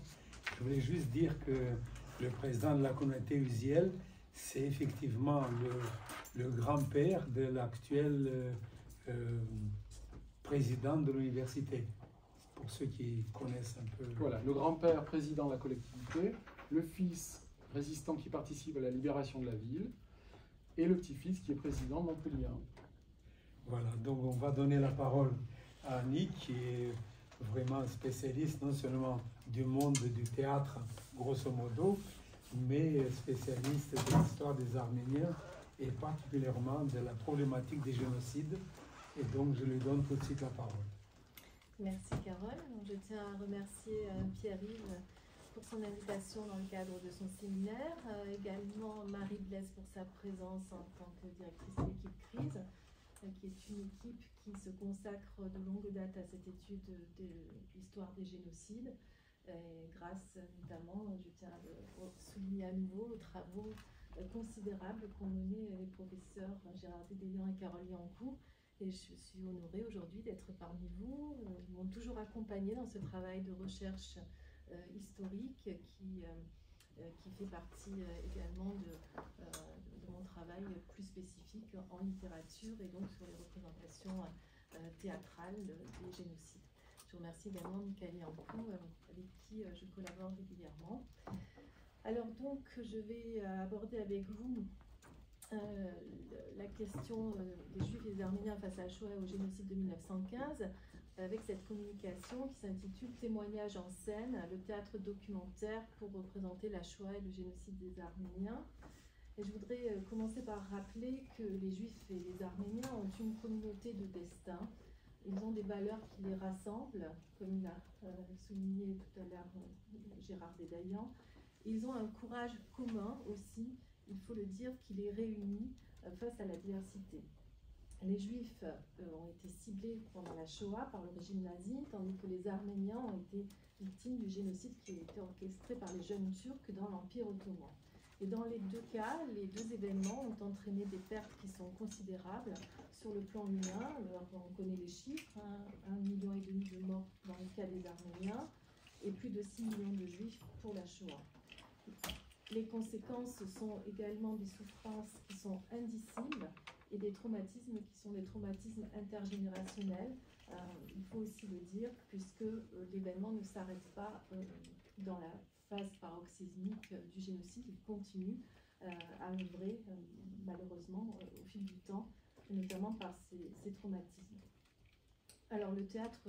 Je voulais juste dire que le président de la communauté usielle, c'est effectivement le grand-père de l'actuel président de l'université, pour ceux qui connaissent un peu. Voilà, le grand-père président de la collectivité, le fils résistant qui participe à la libération de la ville, et le petit-fils qui est président de Montpellier. Voilà, donc on va donner la parole à Annick, qui est vraiment spécialiste non seulement du monde du théâtre, grosso modo, mais spécialiste de l'histoire des Arméniens et particulièrement de la problématique des génocides. Et donc, je lui donne tout de suite la parole. Merci, Carole. Je tiens à remercier Pierre-Yves pour son invitation dans le cadre de son séminaire, également Marie Blaise pour sa présence en tant que directrice de l'équipe Crise, qui est une équipe qui se consacre de longue date à cette étude de l'histoire des génocides, grâce notamment, je tiens à le souligner à nouveau, aux travaux considérables qu'ont menés les professeurs Gérard Dédélian et Carole Yankou. Et je suis honorée aujourd'hui d'être parmi vous. Ils m'ont toujours accompagnée dans ce travail de recherche historique qui fait partie également de mon travail plus spécifique en littérature et donc sur les représentations théâtrales des génocides. Je remercie également Michael Yankou, avec qui je collabore régulièrement. Alors donc, je vais aborder avec vous la question des Juifs et des Arméniens face à la Shoah et au génocide de 1915, avec cette communication qui s'intitule « Témoignage en scène, le théâtre documentaire pour représenter la Shoah et le génocide des Arméniens ». Et je voudrais commencer par rappeler que les Juifs et les Arméniens ont une communauté de destin. Ils ont des valeurs qui les rassemblent, comme l'a souligné tout à l'heure Gérard Dédélian. Ils ont un courage commun aussi, il faut le dire, qui les réunit face à la diversité. Les Juifs ont été ciblés pendant la Shoah par le régime nazi, tandis que les Arméniens ont été victimes du génocide qui a été orchestré par les jeunes Turcs dans l'Empire ottoman. Et dans les deux cas, les deux événements ont entraîné des pertes qui sont considérables sur le plan humain. Alors, on connaît les chiffres, 1,5 million de morts dans le cas des Arméniens et plus de 6 millions de Juifs pour la Shoah. Les conséquences sont également des souffrances qui sont indicibles et des traumatismes qui sont des traumatismes intergénérationnels. Il faut aussi le dire, puisque l'événement ne s'arrête pas dans la phase paroxysmique du génocide, il continue à œuvrer malheureusement au fil du temps, notamment par ces traumatismes. Alors le théâtre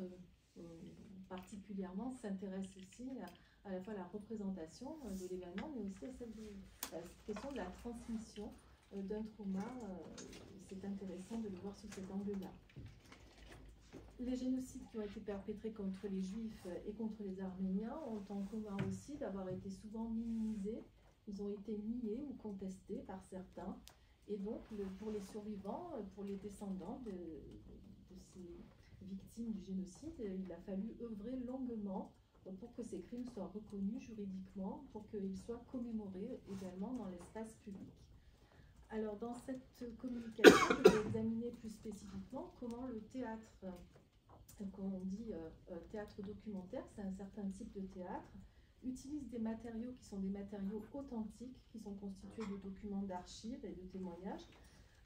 particulièrement s'intéresse aussi à la fois à la représentation de l'événement, mais aussi à la question de la transmission d'un trauma. C'est intéressant de le voir sous cet angle-là. Les génocides qui ont été perpétrés contre les Juifs et contre les Arméniens ont en commun aussi d'avoir été souvent minimisés. Ils ont été niés ou contestés par certains. Et donc, pour les survivants, pour les descendants de ces victimes du génocide, il a fallu œuvrer longuement pour que ces crimes soient reconnus juridiquement, pour qu'ils soient commémorés également dans l'espace public. Alors, dans cette communication, je vais examiner plus spécifiquement comment le théâtre, qu'on dit théâtre documentaire, c'est un certain type de théâtre, utilise des matériaux qui sont des matériaux authentiques, qui sont constitués de documents d'archives et de témoignages.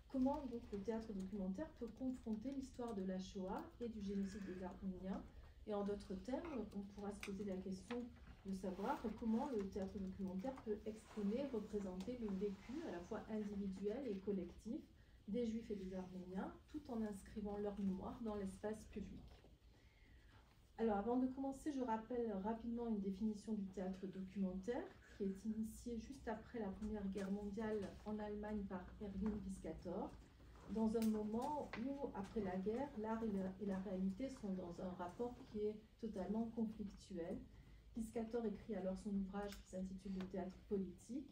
Comment donc le théâtre documentaire peut confronter l'histoire de la Shoah et du génocide des Arméniens? Et en d'autres termes, on pourra se poser la question de savoir comment le théâtre documentaire peut exprimer, représenter le vécu à la fois individuel et collectif des Juifs et des Arméniens, tout en inscrivant leur mémoire dans l'espace public. Alors, avant de commencer, je rappelle rapidement une définition du théâtre documentaire qui est initiée juste après la Première Guerre mondiale en Allemagne par Erwin Piscator, dans un moment où, après la guerre, l'art et la réalité sont dans un rapport qui est totalement conflictuel. Piscator écrit alors son ouvrage qui s'intitule Le théâtre politique,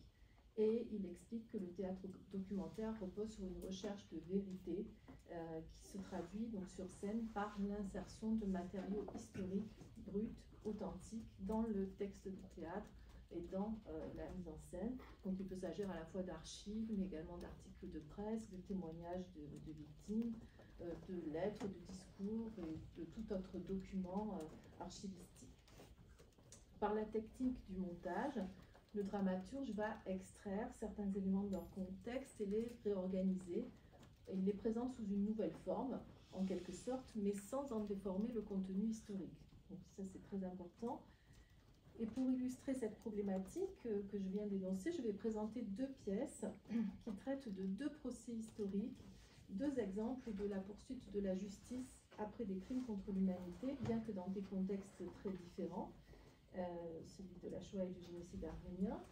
et il explique que le théâtre documentaire repose sur une recherche de vérité qui se traduit donc sur scène par l'insertion de matériaux historiques, bruts, authentiques dans le texte du théâtre et dans la mise en scène. Donc il peut s'agir à la fois d'archives, mais également d'articles de presse, de témoignages de victimes, de lettres, de discours et de tout autre document archivistique. Par la technique du montage, le dramaturge va extraire certains éléments de leur contexte et les réorganiser. Il les présente sous une nouvelle forme, en quelque sorte, mais sans en déformer le contenu historique. Donc ça, c'est très important. Et pour illustrer cette problématique que je viens d'énoncer, je vais présenter deux pièces qui traitent de deux procès historiques, deux exemples de la poursuite de la justice après des crimes contre l'humanité, bien que dans des contextes très différents. Celui de la Shoah et du génocide arménien.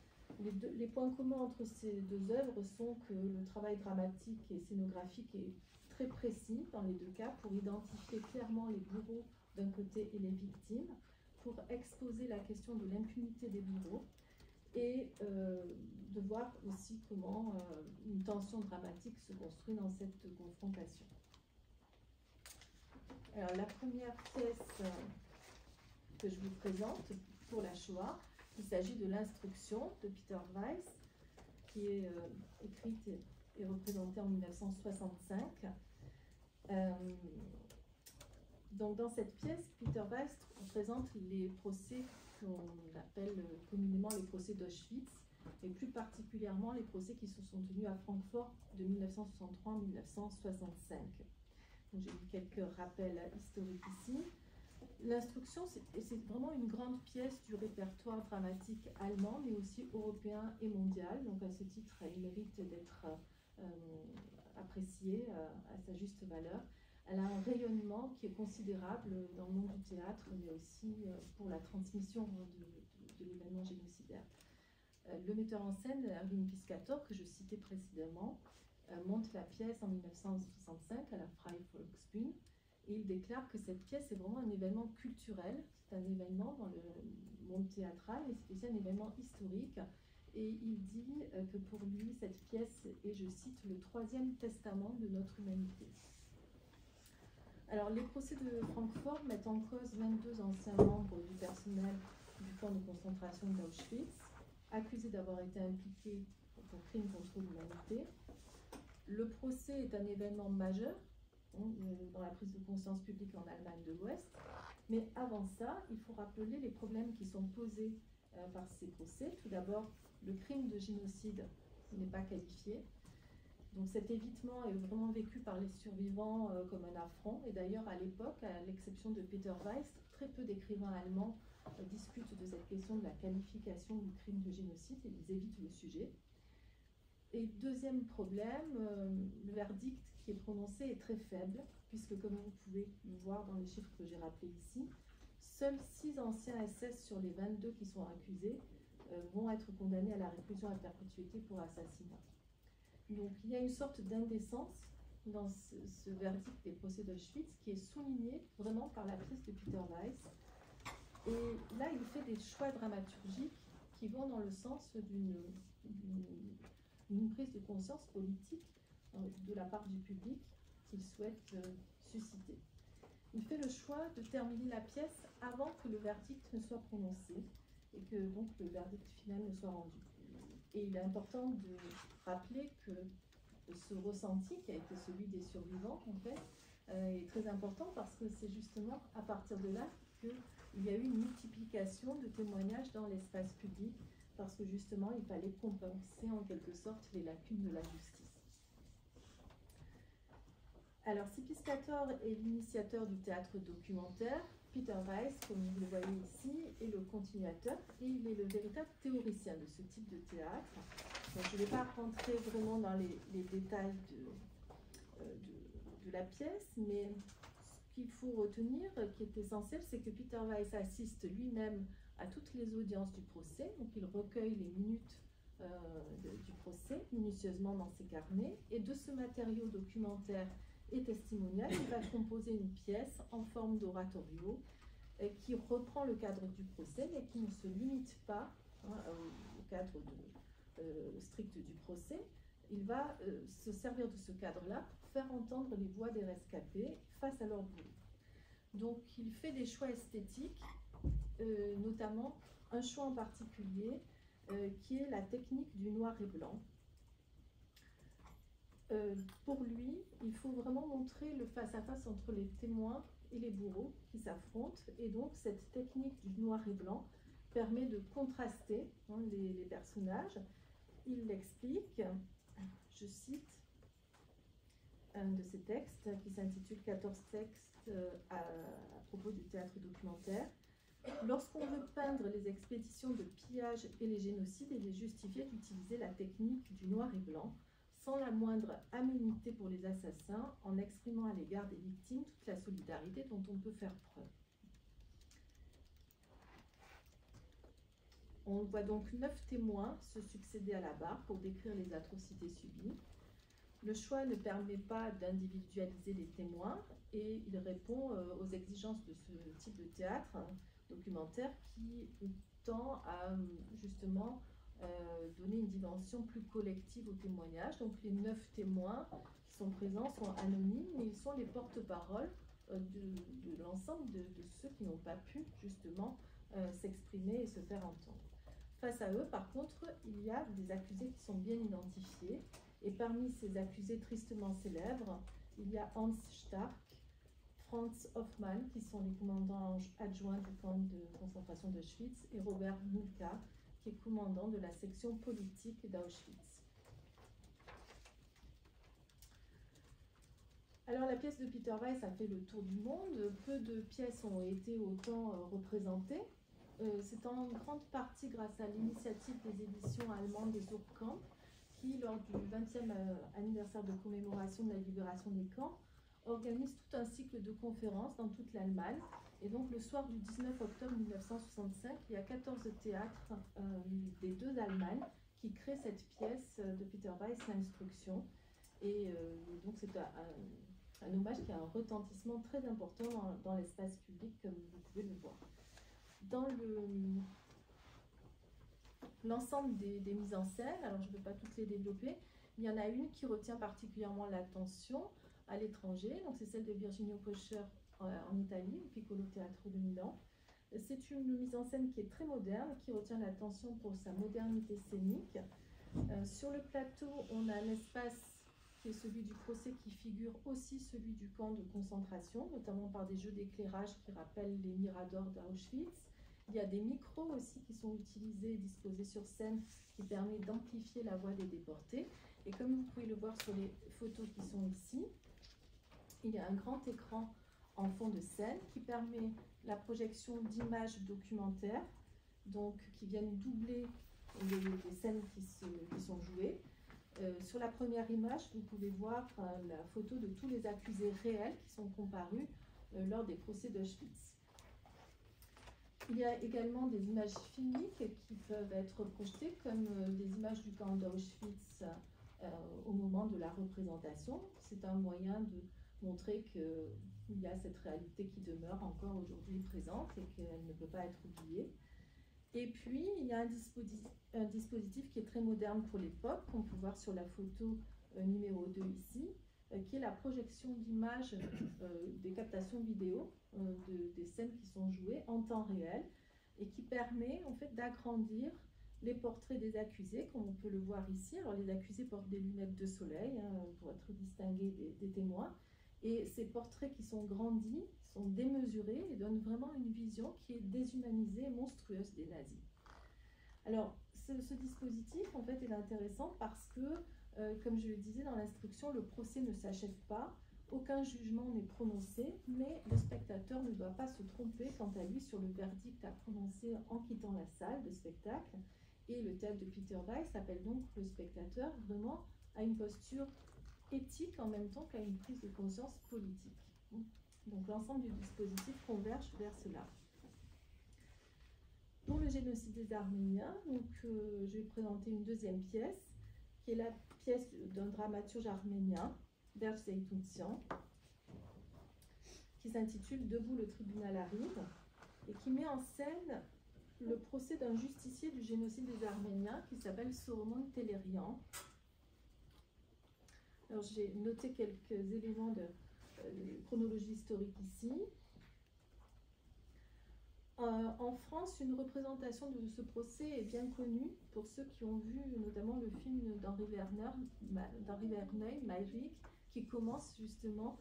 Les points communs entre ces deux œuvres sont que le travail dramatique et scénographique est très précis dans les deux cas pour identifier clairement les bourreaux d'un côté et les victimes, pour exposer la question de l'impunité des bourreaux et de voir aussi comment une tension dramatique se construit dans cette confrontation. Alors la première pièce que je vous présente pour la Shoah, il s'agit de l'Instruction de Peter Weiss, qui est écrite et représentée en 1965. Donc dans cette pièce, Peter Weiss présente les procès qu'on appelle communément les procès d'Auschwitz, et plus particulièrement les procès qui se sont tenus à Francfort de 1963 à 1965. Donc j'ai mis quelques rappels historiques ici. L'Instruction, c'est vraiment une grande pièce du répertoire dramatique allemand, mais aussi européen et mondial. Donc à ce titre, elle mérite d'être appréciée à sa juste valeur. Elle a un rayonnement qui est considérable dans le monde du théâtre, mais aussi pour la transmission de l'événement génocidaire. Le metteur en scène, Erwin Piscator, que je citais précédemment, monte la pièce en 1965 à la Freie Volksbühne. Et il déclare que cette pièce est vraiment un événement culturel, c'est un événement dans le monde théâtral, mais c'est aussi un événement historique. Et il dit que pour lui, cette pièce est, je cite, le troisième testament de notre humanité. Alors, les procès de Francfort mettent en cause 22 anciens membres du personnel du camp de concentration d'Auschwitz, accusés d'avoir été impliqués pour crimes contre l'humanité. Le procès est un événement majeur dans la prise de conscience publique en Allemagne de l'Ouest. Mais avant ça, il faut rappeler les problèmes qui sont posés par ces procès. Tout d'abord, le crime de génocide n'est pas qualifié. Donc cet évitement est vraiment vécu par les survivants comme un affront. Et d'ailleurs, à l'époque, à l'exception de Peter Weiss, très peu d'écrivains allemands discutent de cette question de la qualification du crime de génocide et ils évitent le sujet. Et deuxième problème, le verdict qui est prononcé est très faible, puisque comme vous pouvez le voir dans les chiffres que j'ai rappelés ici, seuls 6 anciens SS sur les 22 qui sont accusés vont être condamnés à la réclusion à perpétuité pour assassinat. Donc il y a une sorte d'indécence dans ce verdict des procès d'Auschwitz qui est souligné vraiment par la prise de Peter Weiss. Et là, il fait des choix dramaturgiques qui vont dans le sens d'une prise de conscience politique de la part du public qu'il souhaite susciter. il fait le choix de terminer la pièce avant que le verdict ne soit prononcé et que donc le verdict final ne soit rendu. Et il est important de rappeler que ce ressenti qui a été celui des survivants, en fait, est très important parce que c'est justement à partir de là qu'il y a eu une multiplication de témoignages dans l'espace public parce que justement il fallait compenser en quelque sorte les lacunes de la justice. Alors, si Piscator est l'initiateur du théâtre documentaire, Peter Weiss, comme vous le voyez ici, est le continuateur et il est le véritable théoricien de ce type de théâtre. Donc, je ne vais pas rentrer vraiment dans les détails de la pièce, mais ce qu'il faut retenir, qui est essentiel, c'est que Peter Weiss assiste lui-même à toutes les audiences du procès, donc il recueille les minutes du procès minutieusement dans ses carnets, et de ce matériau documentaire et testimonial, il va composer une pièce en forme d'oratorio qui reprend le cadre du procès, mais qui ne se limite pas au cadre strict du procès. Il va se servir de ce cadre-là pour faire entendre les voix des rescapés face à leur bourreau. Donc il fait des choix esthétiques, notamment un choix en particulier qui est la technique du noir et blanc. Pour lui, il faut vraiment montrer le face-à-face entre les témoins et les bourreaux qui s'affrontent. Et donc, cette technique du noir et blanc permet de contraster les personnages. Il l'explique, je cite un de ses textes qui s'intitule « 14 textes à propos du théâtre documentaire ». Lorsqu'on veut peindre les expéditions de pillage et les génocides, il est justifié d'utiliser la technique du noir et blanc, sans la moindre aménité pour les assassins, en exprimant à l'égard des victimes toute la solidarité dont on peut faire preuve. On voit donc 9 témoins se succéder à la barre pour décrire les atrocités subies. Le choix ne permet pas d'individualiser les témoins et il répond aux exigences de ce type de théâtre documentaire qui tend à justement donner une dimension plus collective au témoignage. Donc les 9 témoins qui sont présents sont anonymes, mais ils sont les porte-paroles de l'ensemble de ceux qui n'ont pas pu justement s'exprimer et se faire entendre. Face à eux, par contre, il y a des accusés qui sont bien identifiés, et parmi ces accusés tristement célèbres, il y a Hans Stark, Franz Hoffmann, qui sont les commandants adjoints du camp de concentration d'Auschwitz, et Robert Mulka, qui est commandant de la section politique d'Auschwitz. Alors la pièce de Peter Weiss a fait le tour du monde, peu de pièces ont été autant représentées. C'est en grande partie grâce à l'initiative des éditions allemandes des Urkamp, qui, lors du 20e anniversaire de commémoration de la libération des camps, organise tout un cycle de conférences dans toute l'Allemagne. Et donc, le soir du 19 octobre 1965, il y a 14 théâtres des 2 Allemagnes qui créent cette pièce de Peter Weiss, Instruction. Et donc, c'est un hommage qui a un retentissement très important dans l'espace public, comme vous pouvez le voir. Dans l'ensemble des mises en scène, alors je ne peux pas toutes les développer, il y en a une qui retient particulièrement l'attention à l'étranger, donc c'est celle de Virginio Poscher en Italie, au Piccolo Teatro de Milan. C'est une mise en scène qui est très moderne, qui retient l'attention pour sa modernité scénique. Sur le plateau, on a un espace qui est celui du procès qui figure aussi celui du camp de concentration, notamment par des jeux d'éclairage qui rappellent les miradors d'Auschwitz. Il y a des micros aussi qui sont utilisés et disposés sur scène qui permettent d'amplifier la voix des déportés. Et comme vous pouvez le voir sur les photos qui sont ici, il y a un grand écran en fond de scène qui permet la projection d'images documentaires, donc qui viennent doubler les scènes qui sont jouées. Sur la première image, vous pouvez voir la photo de tous les accusés réels qui sont comparus lors des procès d'Auschwitz. Il y a également des images filmiques qui peuvent être projetées comme des images du camp d'Auschwitz au moment de la représentation. C'est un moyen de montrer qu'il y a cette réalité qui demeure encore aujourd'hui présente et qu'elle ne peut pas être oubliée. Et puis, il y a un dispositif qui est très moderne pour l'époque, qu'on peut voir sur la photo numéro 2 ici. qui est la projection d'images, des captations vidéo des scènes qui sont jouées en temps réel et qui permet en fait d'agrandir les portraits des accusés, comme on peut le voir ici. Alors les accusés portent des lunettes de soleil pour être distingués des témoins. Et ces portraits qui sont grandis, sont démesurés et donnent vraiment une vision qui est déshumanisée et monstrueuse des nazis. Alors ce dispositif en fait est intéressant parce que, comme je le disais dans l'instruction, le procès ne s'achève pas, aucun jugement n'est prononcé, mais le spectateur ne doit pas se tromper quant à lui sur le verdict à prononcer en quittant la salle de spectacle. Et le théâtre de Peter Weiss appelle donc le spectateur vraiment à une posture éthique en même temps qu'à une prise de conscience politique. Donc l'ensemble du dispositif converge vers cela. Pour le génocide des Arméniens, je vais présenter une deuxième pièce, qui est la pièce d'un dramaturge arménien, Berj Zeytountsian, qui s'intitule « Debout, le tribunal arrive » et qui met en scène le procès d'un justicier du génocide des Arméniens qui s'appelle Sormon Telerian. Alors j'ai noté quelques éléments de chronologie historique ici. En France, une représentation de ce procès est bien connue pour ceux qui ont vu notamment le film d'Henri Verneuil, Meyrick, qui commence justement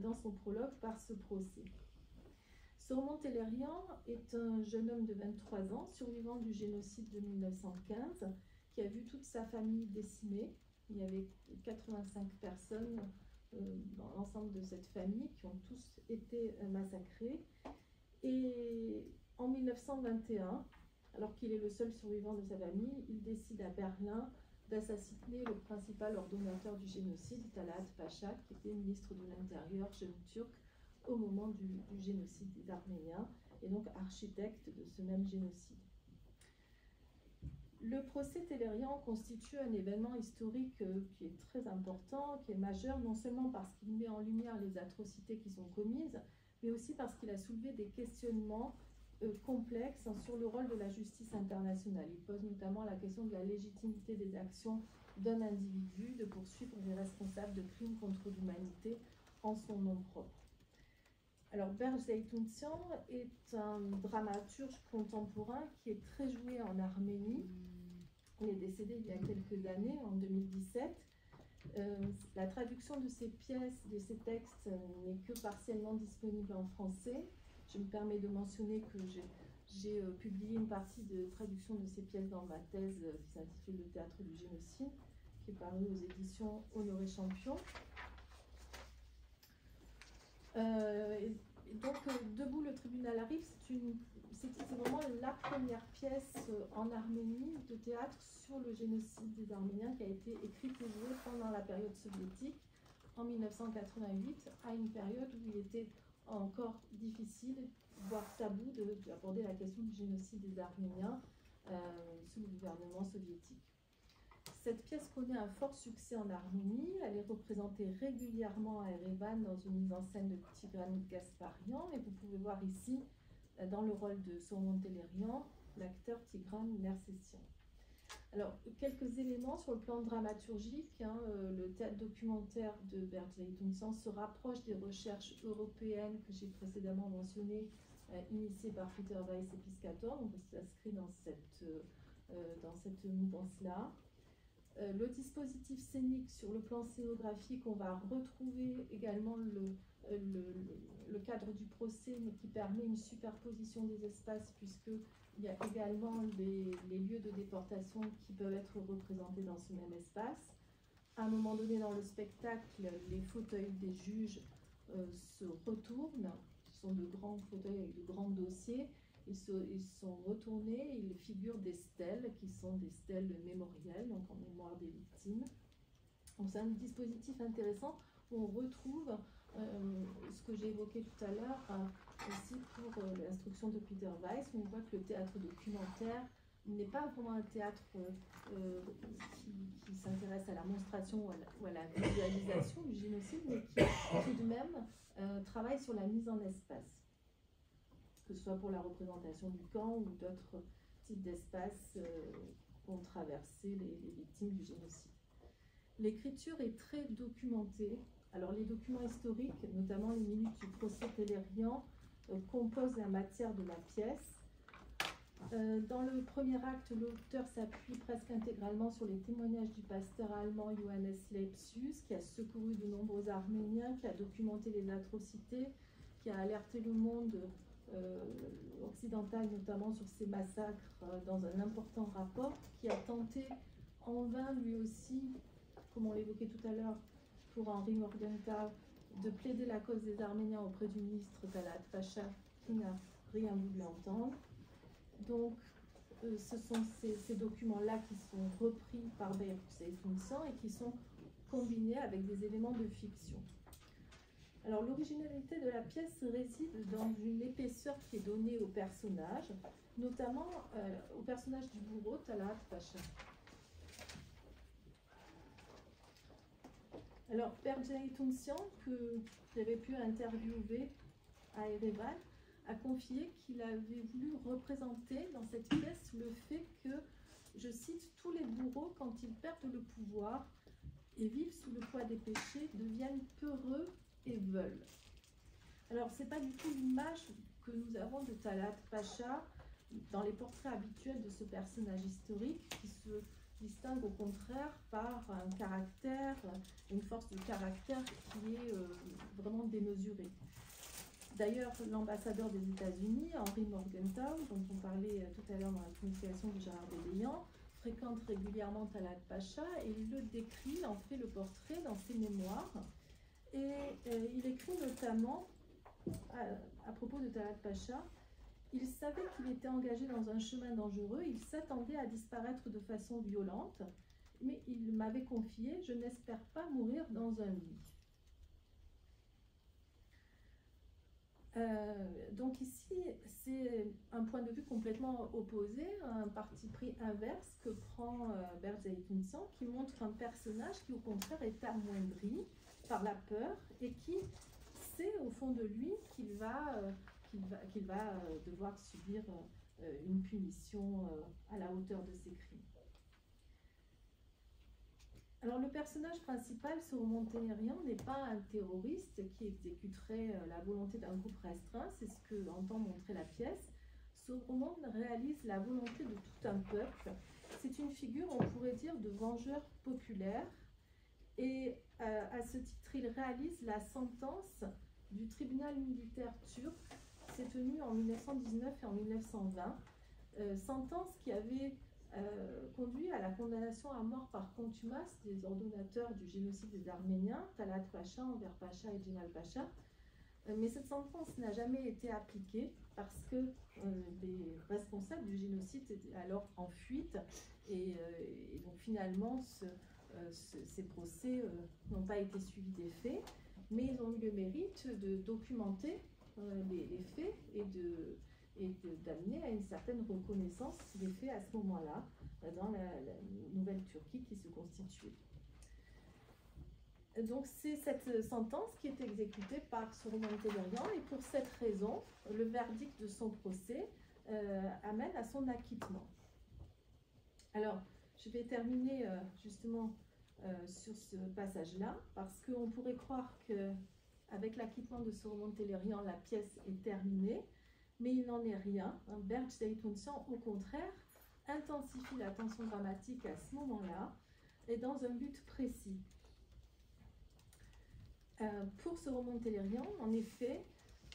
dans son prologue par ce procès. Sormon Telerian est un jeune homme de 23 ans, survivant du génocide de 1915, qui a vu toute sa famille décimée. Il y avait 85 personnes dans l'ensemble de cette famille qui ont tous été massacrés. Et en 1921, alors qu'il est le seul survivant de sa famille, il décide à Berlin d'assassiner le principal ordonnateur du génocide, Talat Pacha, qui était ministre de l'Intérieur, jeune turc, au moment du génocide des Arméniens, et donc architecte de ce même génocide. Le procès Telerian constitue un événement historique qui est très important, qui est majeur, non seulement parce qu'il met en lumière les atrocités qui sont commises, mais aussi parce qu'il a soulevé des questionnements complexes sur le rôle de la justice internationale. Il pose notamment la question de la légitimité des actions d'un individu de poursuivre les responsables de crimes contre l'humanité en son nom propre. Alors, Berj Zeytountsian est un dramaturge contemporain qui est très joué en Arménie. Il est décédé il y a quelques années, en 2017. La traduction de ces pièces, de ces textes, n'est que partiellement disponible en français. Je me permets de mentionner que j'ai publié une partie de traduction de ces pièces dans ma thèse qui s'intitule « Le théâtre du génocide », qui est parue aux éditions Honoré Champion. Donc, Debout, le tribunal arrive, c'est vraiment la première pièce en Arménie de théâtre sur le génocide des Arméniens qui a été écrite et jouée pendant la période soviétique en 1988, à une période où il était encore difficile, voire tabou, d'aborder la question du génocide des Arméniens sous le gouvernement soviétique. Cette pièce connaît un fort succès en Arménie. Elle est représentée régulièrement à Erevan dans une mise en scène de Tigran Gasparian. Et vous pouvez voir ici, dans le rôle de Sormon Telerian, l'acteur Tigran Nersessian. Alors, quelques éléments sur le plan dramaturgique. Le théâtre documentaire de Berj Zeytountsian se rapproche des recherches européennes que j'ai précédemment mentionnées, initiées par Peter Weiss et Piscator. Donc, ça s'inscrit dans cette mouvance-là. Le dispositif scénique sur le plan scénographique, on va retrouver également le cadre du procès, mais qui permet une superposition des espaces, puisqu'il y a également les lieux de déportation qui peuvent être représentés dans ce même espace. À un moment donné dans le spectacle, les fauteuils des juges se retournent. Ce sont de grands fauteuils avec de grands dossiers. Ils sont retournés, ils figurent des stèles qui sont des stèles mémorielles, donc en mémoire des victimes. Donc c'est un dispositif intéressant où on retrouve ce que j'ai évoqué tout à l'heure aussi pour l'instruction de Peter Weiss, où on voit que le théâtre documentaire n'est pas vraiment un théâtre qui s'intéresse à la monstration ou à la visualisation du génocide, mais qui tout de même travaille sur la mise en espace, que ce soit pour la représentation du camp ou d'autres types d'espaces qu'ont traversé les victimes du génocide. L'écriture est très documentée, Alors les documents historiques, notamment les minutes du procès Tellerian, composent la matière de la pièce. Dans le premier acte, l'auteur s'appuie presque intégralement sur les témoignages du pasteur allemand Johannes Lepsius, qui a secouru de nombreux Arméniens, qui a documenté les atrocités, qui a alerté le monde occidental, notamment sur ces massacres, dans un important rapport, qui a tenté en vain, lui aussi, comme on l'évoquait tout à l'heure, pour Henri Morgenthau, de plaider la cause des Arméniens auprès du ministre Talat Pacha, qui n'a rien voulu entendre. Donc, ce sont ces documents-là qui sont repris par Behrut Zeytounsan et qui sont combinés avec des éléments de fiction. Alors, l'originalité de la pièce réside dans une épaisseur qui est donnée au personnage, notamment au personnage du bourreau, Talat Pacha. Alors, Behrut Zeytounsan, que j'avais pu interviewer à Erevan, a confié qu'il avait voulu représenter dans cette pièce le fait que, je cite, tous les bourreaux, quand ils perdent le pouvoir et vivent sous le poids des péchés, deviennent peureux et veulent. Alors, ce n'est pas du tout l'image que nous avons de Talat Pacha dans les portraits habituels de ce personnage historique qui se distingue au contraire par un caractère, une force de caractère qui est vraiment démesurée. D'ailleurs, l'ambassadeur des États-Unis, Henri Morgenthau, dont on parlait tout à l'heure dans la communication de Gérard Béléan, fréquente régulièrement Talat Pacha et il le décrit, il en fait le portrait dans ses mémoires. Et il écrit notamment, à propos de Talat Pacha, il savait qu'il était engagé dans un chemin dangereux, il s'attendait à disparaître de façon violente, mais il m'avait confié « Je n'espère pas mourir dans un lit ». Donc ici, c'est un point de vue complètement opposé, un parti pris inverse que prend Behrut Zeytounsan, qui montre un personnage qui au contraire est amoindri par la peur et qui sait au fond de lui qu'il va devoir subir une punition à la hauteur de ses crimes. Alors le personnage principal, ce roman Tellerian, n'est pas un terroriste qui exécuterait la volonté d'un groupe restreint, c'est ce que entend montrer la pièce. Ce roman réalise la volonté de tout un peuple. C'est une figure, on pourrait dire, de vengeur populaire. Et à ce titre, il réalise la sentence du tribunal militaire turc, c'est tenu en 1919 et en 1920, sentence qui avait conduit à la condamnation à mort par contumace des ordonnateurs du génocide des Arméniens, Talat Pacha, Enver Pacha et Djemal Pacha. Mais cette sentence n'a jamais été appliquée parce que les responsables du génocide étaient alors en fuite et donc finalement ces procès n'ont pas été suivis des faits, mais ils ont eu le mérite de documenter les faits et d'amener à une certaine reconnaissance des faits à ce moment-là, dans la nouvelle Turquie qui se constituait. Donc c'est cette sentence qui est exécutée par Soroman Tellerian et pour cette raison, le verdict de son procès amène à son acquittement. Alors, je vais terminer justement sur ce passage-là, parce qu'on pourrait croire qu'avec l'acquittement de Soroman Tellerian, la pièce est terminée, mais il n'en est rien. Behrut Zeytounsan, au contraire, intensifie la tension dramatique à ce moment-là, et dans un but précis. Pour Soroman Tellerian, en effet,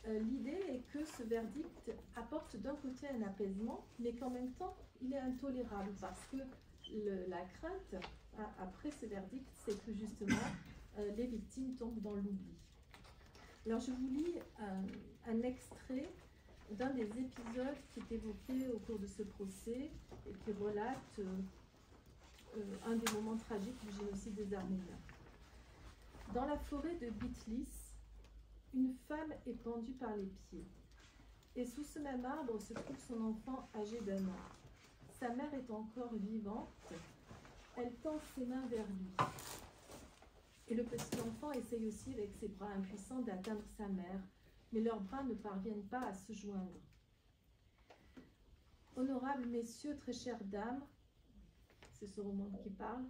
l'idée est que ce verdict apporte d'un côté un apaisement, mais qu'en même temps, il est intolérable, parce que la crainte, après ce verdict, c'est que justement, les victimes tombent dans l'oubli. Alors, je vous lis un extrait d'un des épisodes qui est évoqué au cours de ce procès et qui relate un des moments tragiques du génocide des Arméniens. Dans la forêt de Bitlis, une femme est pendue par les pieds. Et sous ce même arbre se trouve son enfant âgé d'1 an. Sa mère est encore vivante. Elle tend ses mains vers lui. Et le petit enfant essaye aussi avec ses bras impuissants d'atteindre sa mère, mais leurs bras ne parviennent pas à se joindre. Honorables messieurs, très chères dames, c'est ce roman qui parle,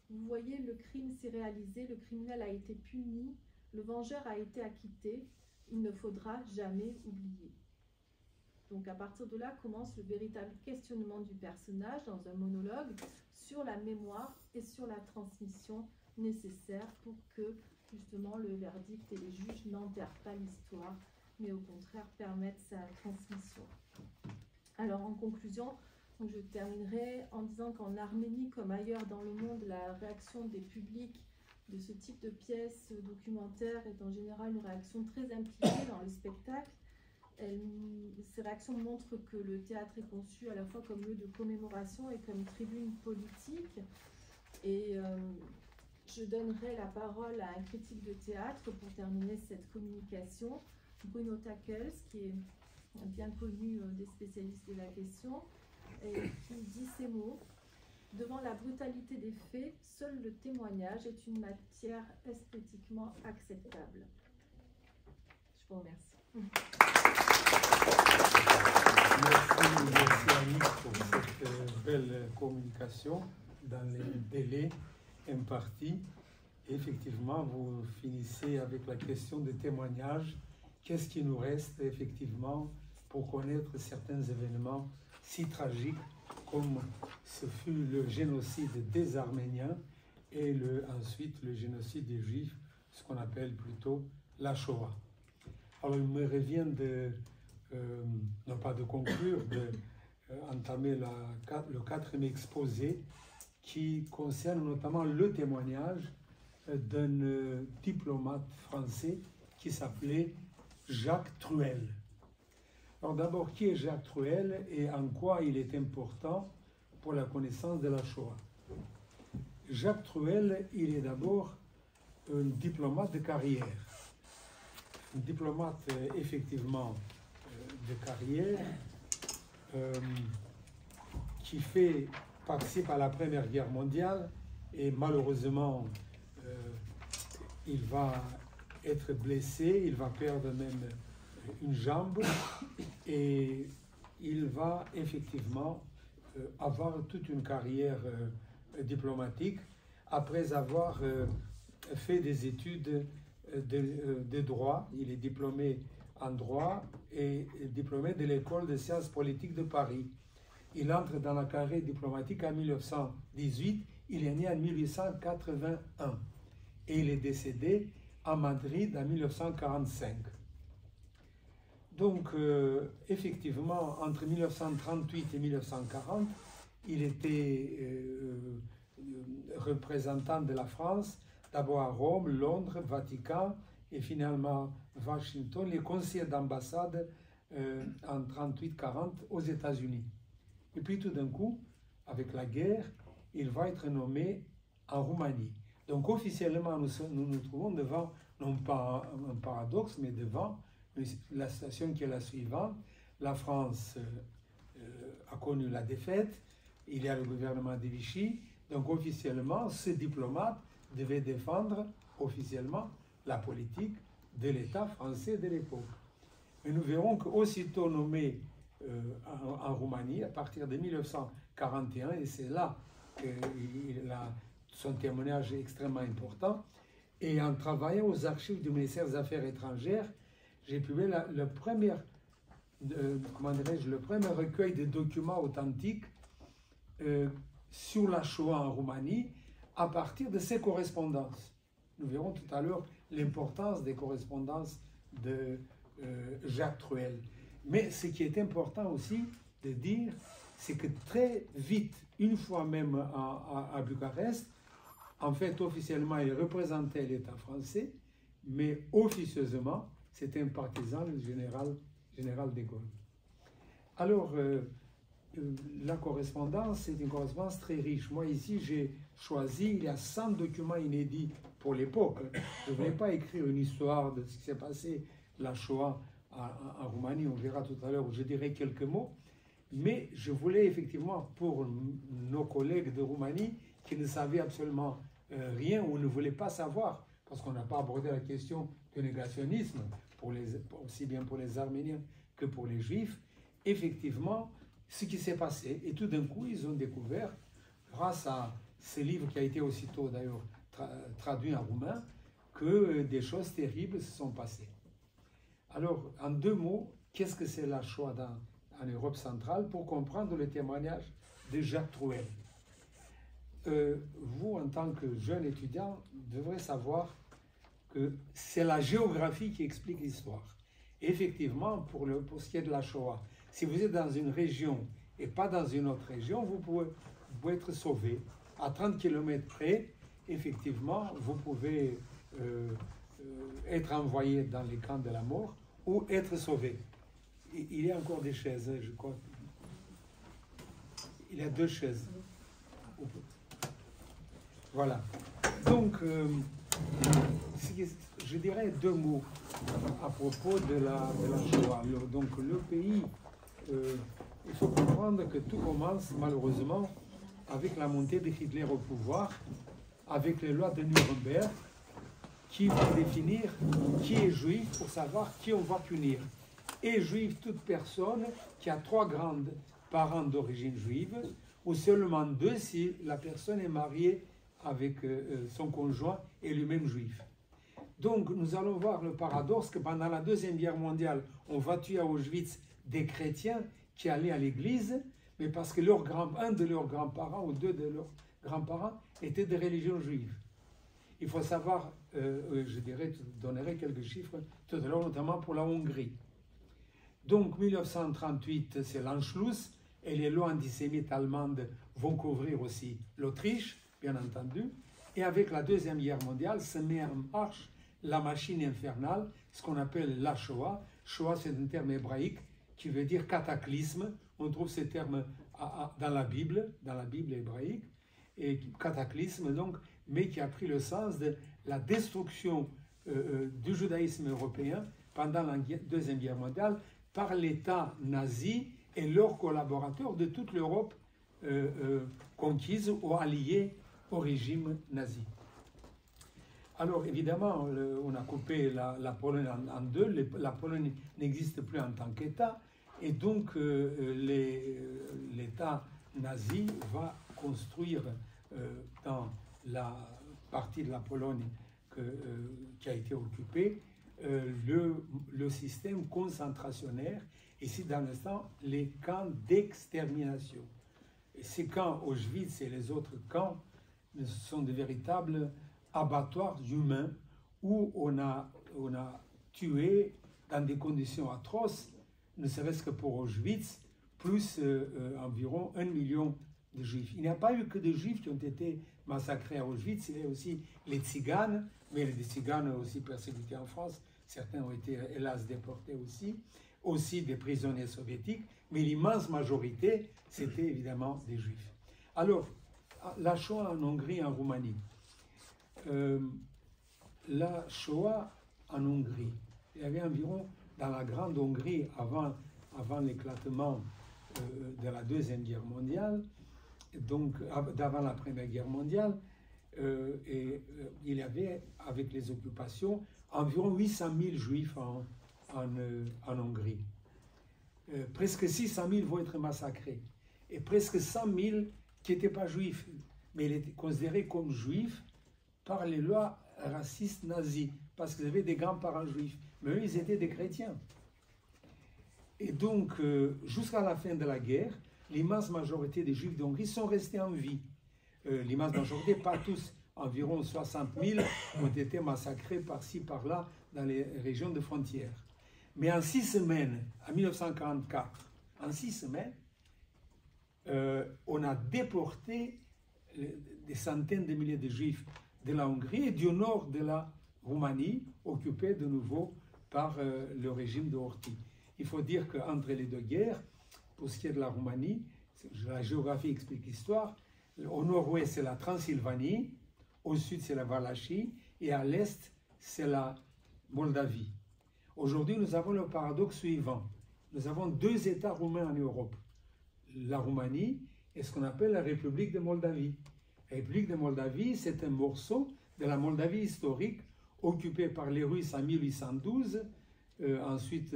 vous voyez, le crime s'est réalisé, le criminel a été puni, Le vengeur a été acquitté, il ne faudra jamais oublier. Donc à partir de là commence le véritable questionnement du personnage dans un monologue sur la mémoire et sur la transmission nécessaire pour que justement le verdict et les juges n'enterrent pas l'histoire, mais au contraire permettent sa transmission. Alors en conclusion, donc je terminerai en disant qu'en Arménie comme ailleurs dans le monde, la réaction des publics de ce type de pièces documentaires est en général une réaction très impliquée dans le spectacle. Ces réactions montrent que le théâtre est conçu à la fois comme lieu de commémoration et comme tribune politique. Et je donnerai la parole à un critique de théâtre pour terminer cette communication, Bruno Tackels, qui est bien connu des spécialistes de la question, et qui dit ces mots: devant la brutalité des faits, seul le témoignage est une matière esthétiquement acceptable. Je vous remercie. Merci Annick pour cette belle communication dans les délais impartis. Effectivement, vous finissez avec la question des témoignages. Qu'est-ce qui nous reste effectivement pour connaître certains événements si tragiques comme ce fut le génocide des Arméniens et ensuite le génocide des Juifs, ce qu'on appelle plutôt la Shoah. Alors il me revient non pas de conclure, d'entamer le quatrième exposé qui concerne notamment le témoignage d'un diplomate français qui s'appelait Jacques Truel. Alors d'abord, qui est Jacques Truel et en quoi il est important pour la connaissance de la Shoah? Jacques Truel, il est d'abord un diplomate de carrière. Un diplomate effectivement de carrière qui participe à la Première Guerre mondiale et malheureusement il va être blessé, il va perdre même une jambe et il va effectivement avoir toute une carrière diplomatique après avoir fait des études de droit. Il est diplômé en droit et diplômé de l'école de sciences politiques de Paris. Il entre dans la carrière diplomatique en 1918, il est né en 1881 et il est décédé à Madrid en 1945. Donc, effectivement, entre 1938 et 1940, il était représentant de la France, d'abord à Rome, Londres, Vatican et finalement Washington, les conseillers d'ambassade en 38-40 aux États-Unis. Et puis tout d'un coup, avec la guerre, il va être nommé en Roumanie. Donc officiellement, nous nous trouvons devant, non pas un paradoxe, mais devant la situation qui est la suivante. La France a connu la défaite, il y a le gouvernement de Vichy, donc officiellement, ce diplomate devait défendre officiellement la politique de l'État français de l'époque. Mais nous verrons qu'aussitôt nommé en Roumanie, à partir de 1941, et c'est là que son témoignage est extrêmement important, et en travaillant aux archives du ministère des Affaires étrangères, j'ai publié le premier recueil de documents authentiques sur la Shoah en Roumanie à partir de ces correspondances. Nous verrons tout à l'heure l'importance des correspondances de Jacques Truel. Mais ce qui est important aussi de dire, c'est que très vite, une fois même à Bucarest, en fait, officiellement, il représentait l'État français, mais officieusement, c'était un partisan du général de Gaulle. Alors, la correspondance, c'est une correspondance très riche. Moi, ici, j'ai choisi, il y a 100 documents inédits pour l'époque. Je ne voulais pas écrire une histoire de ce qui s'est passé, la Shoah en Roumanie, on verra tout à l'heure, où je dirai quelques mots. Mais je voulais effectivement, pour nos collègues de Roumanie, qui ne savaient absolument rien ou ne voulaient pas savoir, parce qu'on n'a pas abordé la question du négationnisme, aussi bien pour les Arméniens que pour les Juifs, effectivement, ce qui s'est passé. Et tout d'un coup, ils ont découvert, grâce à ce livre qui a été aussitôt d'ailleurs traduit en roumain, que des choses terribles se sont passées. Alors, en 2 mots, qu'est-ce que c'est la Shoah en Europe centrale pour comprendre le témoignage de Jacques Trouel? Vous, en tant que jeune étudiant, devrez savoir que c'est la géographie qui explique l'histoire. Effectivement, pour ce qui est de la Shoah, si vous êtes dans une région et pas dans une autre région, vous pouvez être sauvé. À 30 km près, effectivement, vous pouvez être envoyé dans les camps de la mort ou être sauvé. Il y a encore des chaises, je crois. Il y a 2 chaises. Voilà. Donc, je dirais 2 mots à propos de la Shoah. Donc, le pays, il faut comprendre que tout commence malheureusement avec la montée de Hitler au pouvoir, avec les lois de Nuremberg, qui vont définir qui est juif pour savoir qui on va punir. Et juif, toute personne qui a 3 grands-parents d'origine juive, ou seulement 2 si la personne est mariée avec son conjoint et lui-même juif. Donc nous allons voir le paradoxe que pendant la Deuxième Guerre mondiale, on va tuer à Auschwitz des chrétiens qui allaient à l'église, mais parce que un de leurs grands-parents ou 2 de leurs grands-parents étaient de religion juive. Il faut savoir, je donnerai quelques chiffres tout à l'heure, notamment pour la Hongrie. Donc 1938, c'est l'Anschluss, et les lois antisémites allemandes vont couvrir aussi l'Autriche, bien entendu. Et avec la Deuxième Guerre mondiale, se met en marche la machine infernale, ce qu'on appelle la Shoah. Shoah, c'est un terme hébraïque qui veut dire cataclysme. On trouve ce terme dans la Bible hébraïque, et cataclysme donc, mais qui a pris le sens de la destruction du judaïsme européen pendant la Deuxième Guerre mondiale par l'État nazi et leurs collaborateurs de toute l'Europe conquise ou alliée au régime nazi. Alors évidemment, on a coupé la Pologne en 2, la Pologne n'existe plus en tant qu'État, et donc l'État nazi va construire dans la partie de la Pologne qui a été occupée le système concentrationnaire, ici dans l'instant les camps d'extermination. Ces camps, Auschwitz et les autres camps, sont de véritables abattoirs humains où on a tué dans des conditions atroces, ne serait-ce que pour Auschwitz, plus environ 1 million de Juifs. Il n'y a pas eu que des Juifs qui ont été massacrés à Auschwitz, il y a aussi les Tziganes, mais les Tziganes aussi persécutés en France, certains ont été hélas déportés aussi des prisonniers soviétiques, mais l'immense majorité, c'était évidemment des Juifs. Alors, la Shoah en Hongrie et en Roumanie. La Shoah en Hongrie, il y avait environ, dans la Grande Hongrie, avant l'éclatement de la Deuxième Guerre mondiale, donc d'avant la Première Guerre mondiale, il y avait, avec les occupations, environ 800 000 Juifs en Hongrie. Presque 600 000 vont être massacrés. Et presque 100 000 qui n'étaient pas juifs, mais ils étaient considérés comme juifs par les lois racistes nazies, parce qu'ils avaient des grands-parents juifs. Mais eux, ils étaient des chrétiens. Et donc, jusqu'à la fin de la guerre, l'immense majorité des Juifs d'Hongrie sont restés en vie. L'immense majorité, pas tous, environ 60 000 ont été massacrés par-ci, par-là, dans les régions de frontières. Mais en 6 semaines, en 1944, en 6 semaines, on a déporté des centaines de milliers de Juifs de la Hongrie et du nord de la Roumanie, occupés de nouveau par le régime de Horthy. Il faut dire qu'entre les 2 guerres, pour ce qui est de la Roumanie, la géographie explique l'histoire, au nord-ouest c'est la Transylvanie, au sud c'est la Valachie, et à l'est c'est la Moldavie. Aujourd'hui, nous avons le paradoxe suivant. Nous avons 2 États roumains en Europe. La Roumanie et ce qu'on appelle la République de Moldavie. La République de Moldavie, c'est un morceau de la Moldavie historique occupée par les Russes en 1812. Ensuite,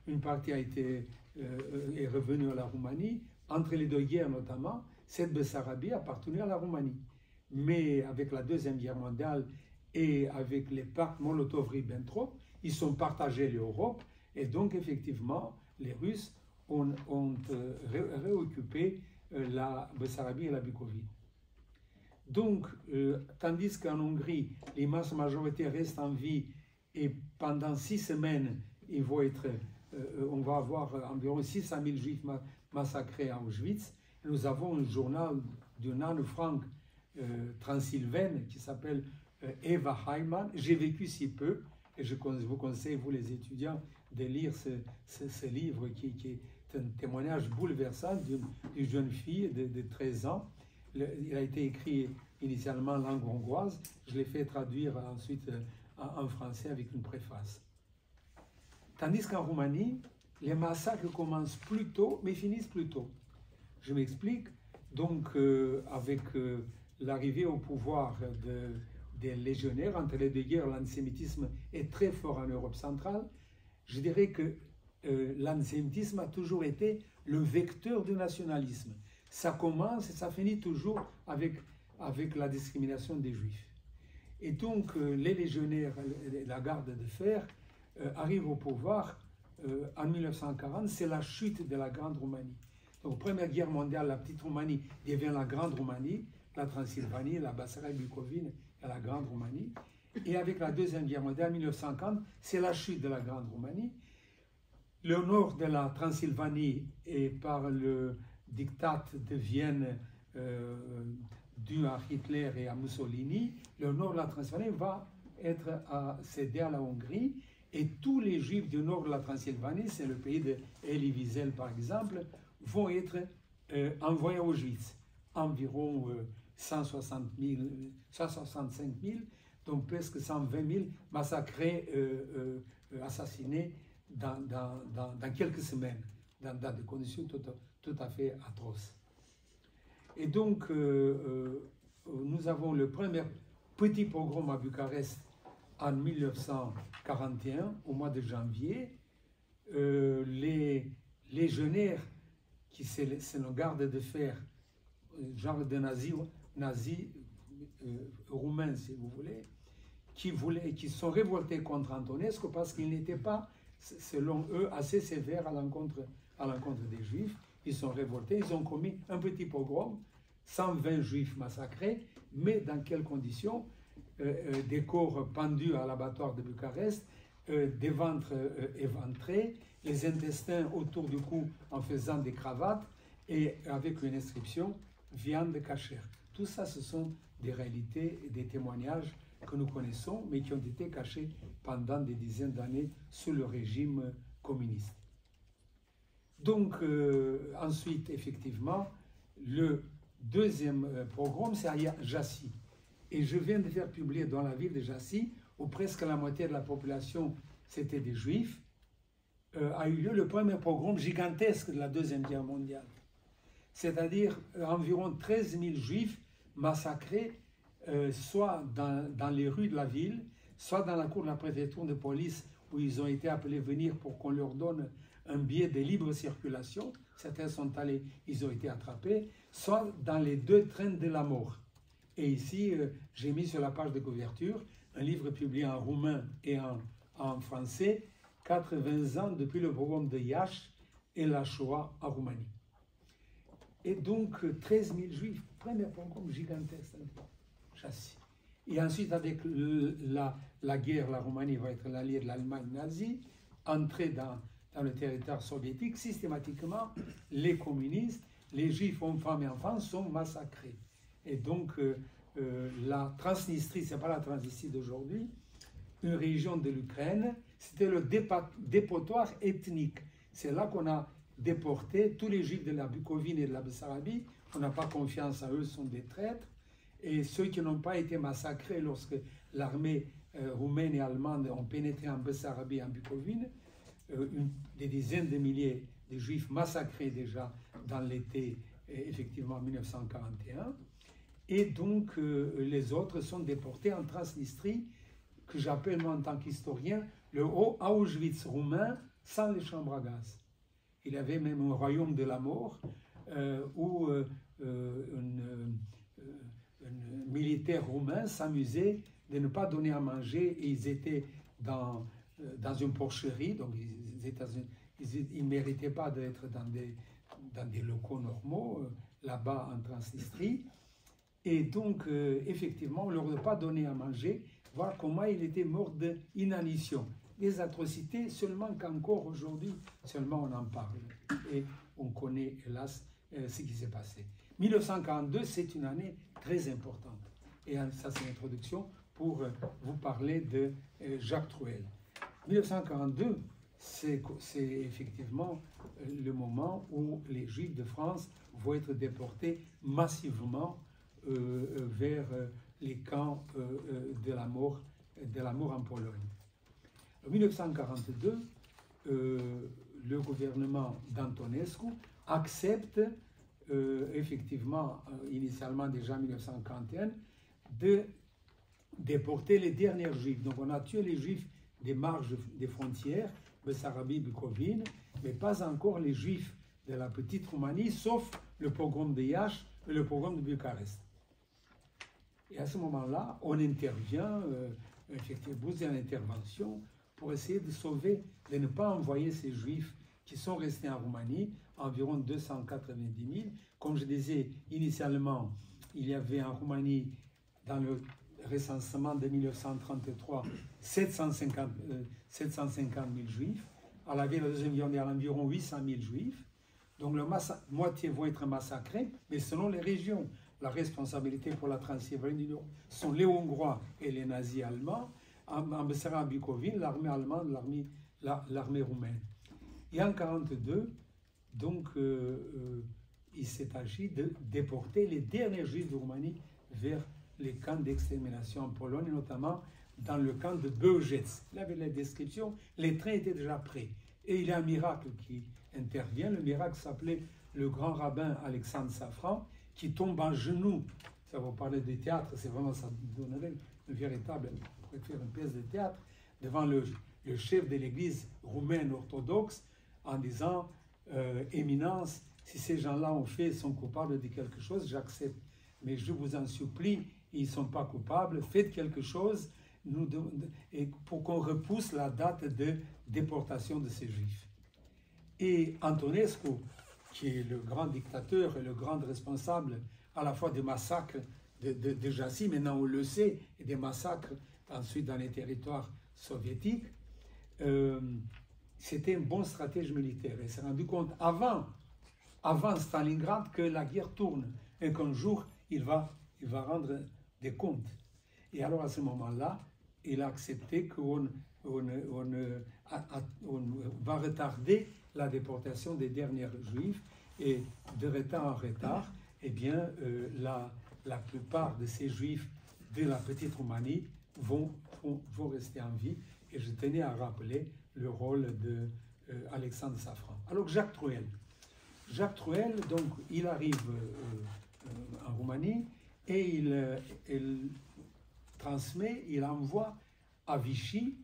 une partie est revenue à la Roumanie. Entre les 2 guerres notamment, cette Bessarabie appartenait à la Roumanie. Mais avec la Deuxième Guerre mondiale et avec les pactes Molotov-Ribbentrop, ils sont partagés l'Europe, et donc effectivement, les Russes ont réoccupé la Bessarabie et la Bucovine. Donc, tandis qu'en Hongrie, l'immense majorité reste en vie et pendant 6 semaines, ils vont être, on va avoir environ 600 000 juifs massacrés à Auschwitz. Nous avons un journal d'une Anne Frank transylvaine qui s'appelle Eva Heimann. J'ai vécu si peu et je vous conseille, vous les étudiants, de lire ce livre qui est un témoignage bouleversant d'une jeune fille de 13 ans. Il a été écrit initialement en langue hongroise. Je l'ai fait traduire ensuite en français avec une préface. Tandis qu'en Roumanie, les massacres commencent plus tôt, mais finissent plus tôt. Je m'explique. Donc, avec l'arrivée au pouvoir des légionnaires, entre les deux guerres, l'antisémitisme est très fort en Europe centrale. Je dirais que l'antisémitisme a toujours été le vecteur du nationalisme. Ça commence et ça finit toujours avec la discrimination des Juifs. Et donc, les légionnaires, la garde de fer, arrivent au pouvoir en 1940. C'est la chute de la Grande Roumanie. Donc, Première Guerre mondiale, la petite Roumanie devient la Grande Roumanie, la Transylvanie, la Bassarabie-Bucovine et la Grande Roumanie. Et avec la Deuxième Guerre mondiale, 1950, c'est la chute de la Grande Roumanie. Le nord de la Transylvanie, et par le diktat de Vienne dû à Hitler et à Mussolini, le nord de la Transylvanie va être cédé à la Hongrie, et tous les Juifs du nord de la Transylvanie, c'est le pays de Elie Wiesel par exemple, vont être envoyés à Auschwitz. Environ 165 000, donc presque 120 000 massacrés, assassinés dans quelques semaines, dans des conditions tout à fait atroces. Et donc, nous avons le premier petit pogrom à Bucarest en 1941, au mois de janvier. Les légionnaires, qui c'est nos gardes de fer, genre de nazis roumains, si vous voulez, qui sont révoltés contre Antonescu parce qu'il n'était pas, selon eux, assez sévère à l'encontre des Juifs. Ils sont révoltés, ils ont commis un petit pogrom, 120 Juifs massacrés, mais dans quelles conditions? Des corps pendus à l'abattoir de Bucarest, des ventres éventrés, les intestins autour du cou en faisant des cravates et avec une inscription « viande cachère ». Tout ça, ce sont des réalités et des témoignages que nous connaissons, mais qui ont été cachés pendant des dizaines d'années sous le régime communiste. Donc, ensuite, effectivement, le deuxième pogrom, c'est à Jassy. Et je viens de faire publier dans la ville de Jassy, où presque la moitié de la population, c'était des Juifs, a eu lieu le premier pogrom gigantesque de la Deuxième Guerre mondiale. C'est-à-dire environ 13 000 Juifs massacrés, soit dans les rues de la ville, soit dans la cour de la préfecture de police, où ils ont été appelés venir pour qu'on leur donne un billet de libre circulation. Certains sont allés, ils ont été attrapés, soit dans les 2 trains de la mort. Et ici, j'ai mis sur la page de couverture un livre publié en roumain et en français, 80 ans depuis le pogrom de Iași et la Shoah en Roumanie. Et donc, 13 000 Juifs, premier pogrom gigantesque, Jassy. Et ensuite, avec la guerre, la Roumanie va être l'allié de l'Allemagne nazie, entrer dans le territoire soviétique, systématiquement, les communistes, les Juifs, hommes, femmes et enfants, sont massacrés. Et donc, la Transnistrie, ce n'est pas la Transnistrie d'aujourd'hui, une région de l'Ukraine, c'était le dépotoir ethnique. C'est là qu'on a déporté tous les Juifs de la Bucovine et de la Bessarabie. On n'a pas confiance en eux, sont des traîtres. Et ceux qui n'ont pas été massacrés lorsque l'armée roumaine et allemande ont pénétré en Bessarabie et en Bucovine, des dizaines de milliers de Juifs massacrés déjà dans l'été, effectivement, 1941. Et donc, les autres sont déportés en Transnistrie, que j'appelle, moi, en tant qu'historien, le haut Auschwitz roumain sans les chambres à gaz. Il y avait même un royaume de la mort où un militaire roumain s'amusait de ne pas donner à manger. Et ils étaient dans une porcherie, donc ils ne méritaient pas d'être dans des locaux normaux, là-bas en Transnistrie. Et donc, effectivement, on ne leur a pas donné à manger, voir comment il était mort d'inanition. Des atrocités seulement qu'encore aujourd'hui, seulement on en parle. Et on connaît, hélas, ce qui s'est passé. 1942, c'est une année très importante. Et ça, c'est l'introduction pour vous parler de Jacques Trouël. 1942, c'est effectivement le moment où les Juifs de France vont être déportés massivement vers les camps de la mort en Pologne. En 1942, le gouvernement d'Antonescu accepte effectivement, initialement déjà en 1941, de déporter les derniers Juifs. Donc on a tué les Juifs des marges des frontières, Bessarabie, Bukovine, mais pas encore les Juifs de la petite Roumanie, sauf le pogrom de Iași et le pogrom de Bucarest. Et à ce moment-là, on intervient, effectivement, vous avez une intervention pour essayer de sauver, de ne pas envoyer ces Juifs qui sont restés en Roumanie, environ 290 000. Comme je disais, initialement, il y avait en Roumanie, dans le recensement de 1933, 750 000 Juifs. À la vie de la Deuxième Guerre mondiale, environ 800 000 Juifs. Donc, moitié vont être massacrés, mais selon les régions. La responsabilité pour la Transylvanie sont les Hongrois et les nazis allemands. En Bessarabie-Bukovine, l'armée allemande, l'armée roumaine. Et en 1942, donc, il s'est agi de déporter les derniers Juifs de Roumanie vers les camps d'extermination en Pologne, notamment dans le camp de Bełżec. Là, avec la description, les trains étaient déjà prêts. Et il y a un miracle qui intervient. Le miracle s'appelait le grand rabbin Alexandre Safran, qui tombe en genoux. Ça va parler de théâtre, c'est vraiment ça donnerait une véritable, on pourrait faire une pièce de théâtre, devant le chef de l'église roumaine orthodoxe, en disant Éminence, si ces gens-là sont coupables de quelque chose, j'accepte. Mais je vous en supplie, ils ne sont pas coupables, faites quelque chose pour qu'on repousse la date de déportation de ces Juifs. Et Antonescu, qui est le grand dictateur et le grand responsable à la fois des massacres de Jassy, maintenant on le sait, et des massacres ensuite dans les territoires soviétiques, c'était un bon stratège militaire. Il s'est rendu compte avant Stalingrad que la guerre tourne et qu'un jour il va rendre des comptes. Et alors à ce moment-là, il a accepté qu'on va retarder la déportation des derniers Juifs, et de retard en retard, eh bien, la plupart de ces Juifs de la petite Roumanie vont rester en vie. Et je tenais à rappeler le rôle d'Alexandre Safran. Alors Jacques Trouël. Jacques Trouël, donc, il arrive en Roumanie et il transmet, il envoie à Vichy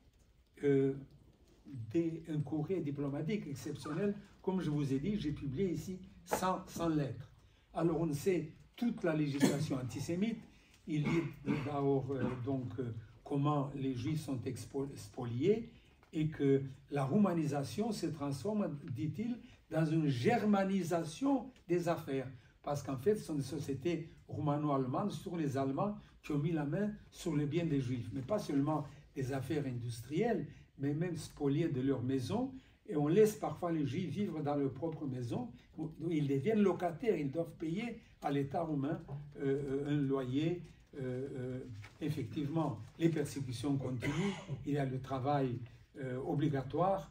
un courrier diplomatique exceptionnel. Comme je vous ai dit, j'ai publié ici 100 lettres. Alors on sait toute la législation antisémite. Il dit d'abord comment les Juifs sont spoliés et que la roumanisation se transforme, dit-il, dans une germanisation des affaires. Parce qu'en fait, ce sont des sociétés roumano-allemandes, sur les Allemands, qui ont mis la main sur les biens des Juifs. Mais pas seulement des affaires industrielles, mais même spoliés de leurs maisons. Et on laisse parfois les Juifs vivre dans leur propre maison. Ils deviennent locataires, ils doivent payer à l'État roumain un loyer. Effectivement, les persécutions continuent. Il y a le travail obligatoire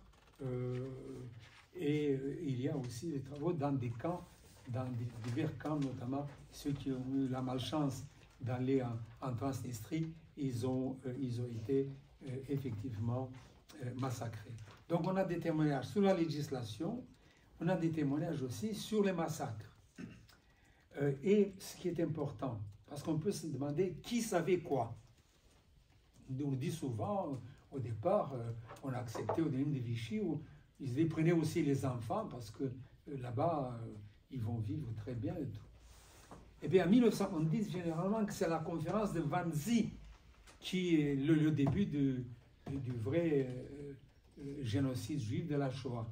et il y a aussi des travaux dans des camps, dans divers camps, notamment ceux qui ont eu la malchance d'aller en Transnistrie, ils ont été effectivement massacrés. Donc on a des témoignages sur la législation, on a des témoignages aussi sur les massacres. Et ce qui est important, parce qu'on peut se demander qui savait quoi. On dit souvent, au départ, on a accepté au début de Vichy, où ils prenaient aussi les enfants, parce que là-bas, ils vont vivre très bien et tout. Et bien en 1910, généralement, c'est la conférence de Wannsee qui est le début du vrai génocide juif de la Shoah.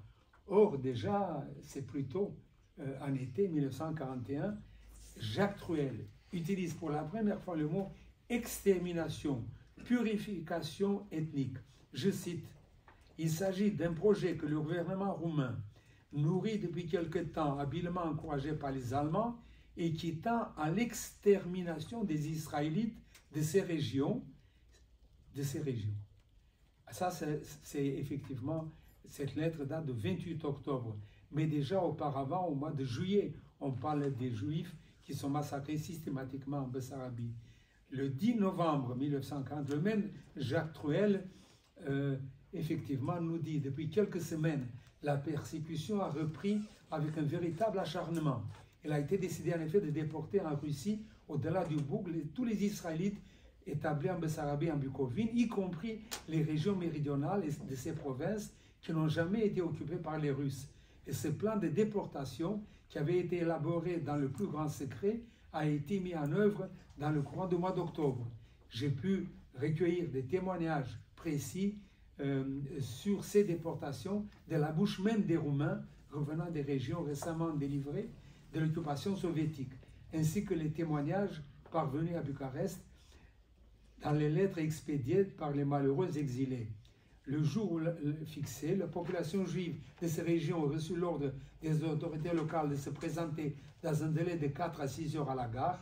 Or, déjà, c'est plutôt en été 1941, Jacques Truel utilise pour la première fois le mot extermination, purification ethnique. Je cite, « Il s'agit d'un projet que le gouvernement roumain nourrit depuis quelque temps, habilement encouragé par les Allemands, et qui tend à l'extermination des Israélites de ces régions. Ça, c'est effectivement, cette lettre date de 28 octobre. Mais déjà auparavant, au mois de juillet, on parle des Juifs qui sont massacrés systématiquement en Bessarabie. Le 10 novembre 1940, le même Jacques Truel, effectivement, nous dit, depuis quelques semaines, la persécution a repris avec un véritable acharnement. Il a été décidé en effet de déporter en Russie, au-delà du Bougle, tous les Israélites établis en Bessarabie et en Bukovine, y compris les régions méridionales de ces provinces qui n'ont jamais été occupées par les Russes. Et ce plan de déportation, qui avait été élaboré dans le plus grand secret, a été mis en œuvre dans le courant du mois d'octobre. J'ai pu recueillir des témoignages précis sur ces déportations de la bouche même des Roumains revenant des régions récemment délivrées de l'occupation soviétique, ainsi que les témoignages parvenus à Bucarest dans les lettres expédiées par les malheureux exilés. Le jour fixé, la population juive de ces régions a reçu l'ordre des autorités locales de se présenter dans un délai de 4 à 6 heures à la gare,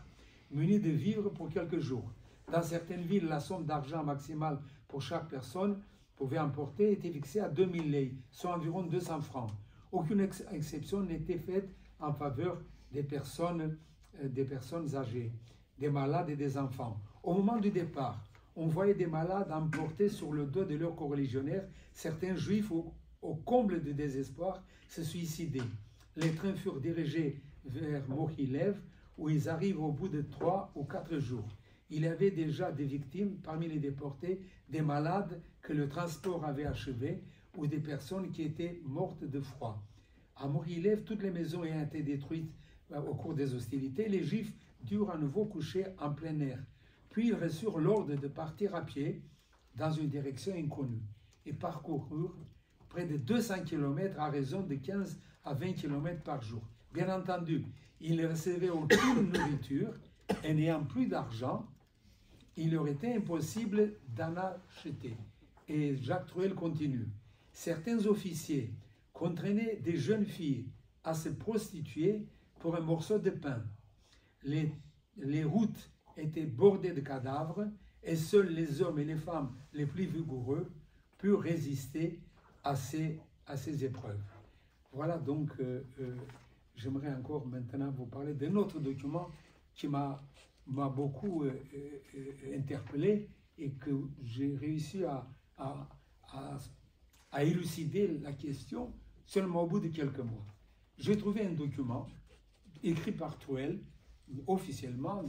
munis de vivres pour quelques jours. Dans certaines villes, la somme d'argent maximale pour chaque personne pouvait emporter était fixée à 2000 lei, soit environ 200 francs. Aucune exception n'était faite en faveur des personnes âgées, des malades et des enfants. Au moment du départ, on voyait des malades emportés sur le dos de leurs coreligionnaires, certains juifs au comble du désespoir se suicidaient. Les trains furent dirigés vers Mohilev, où ils arrivent au bout de 3 ou 4 jours. Il y avait déjà des victimes parmi les déportés, des malades que le transport avait achevés ou des personnes qui étaient mortes de froid. À Mohilev, toutes les maisons ayant été détruites au cours des hostilités, les Juifs durent à nouveau coucher en plein air. Puis ils reçurent l'ordre de partir à pied dans une direction inconnue et parcoururent près de 200 km à raison de 15 à 20 km par jour. Bien entendu, ils ne recevaient aucune nourriture et n'ayant plus d'argent, il leur était impossible d'en acheter. Et Jacques Truel continue. Certains officiers contraignaient des jeunes filles à se prostituer pour un morceau de pain. Les routes étaient bordées de cadavres et seuls les hommes et les femmes les plus vigoureux purent résister à ces épreuves. Voilà donc, j'aimerais encore maintenant vous parler d'un autre document qui m'a beaucoup interpellé et que j'ai réussi à élucider la question seulement au bout de quelques mois. J'ai trouvé un document écrit par Truel, officiellement,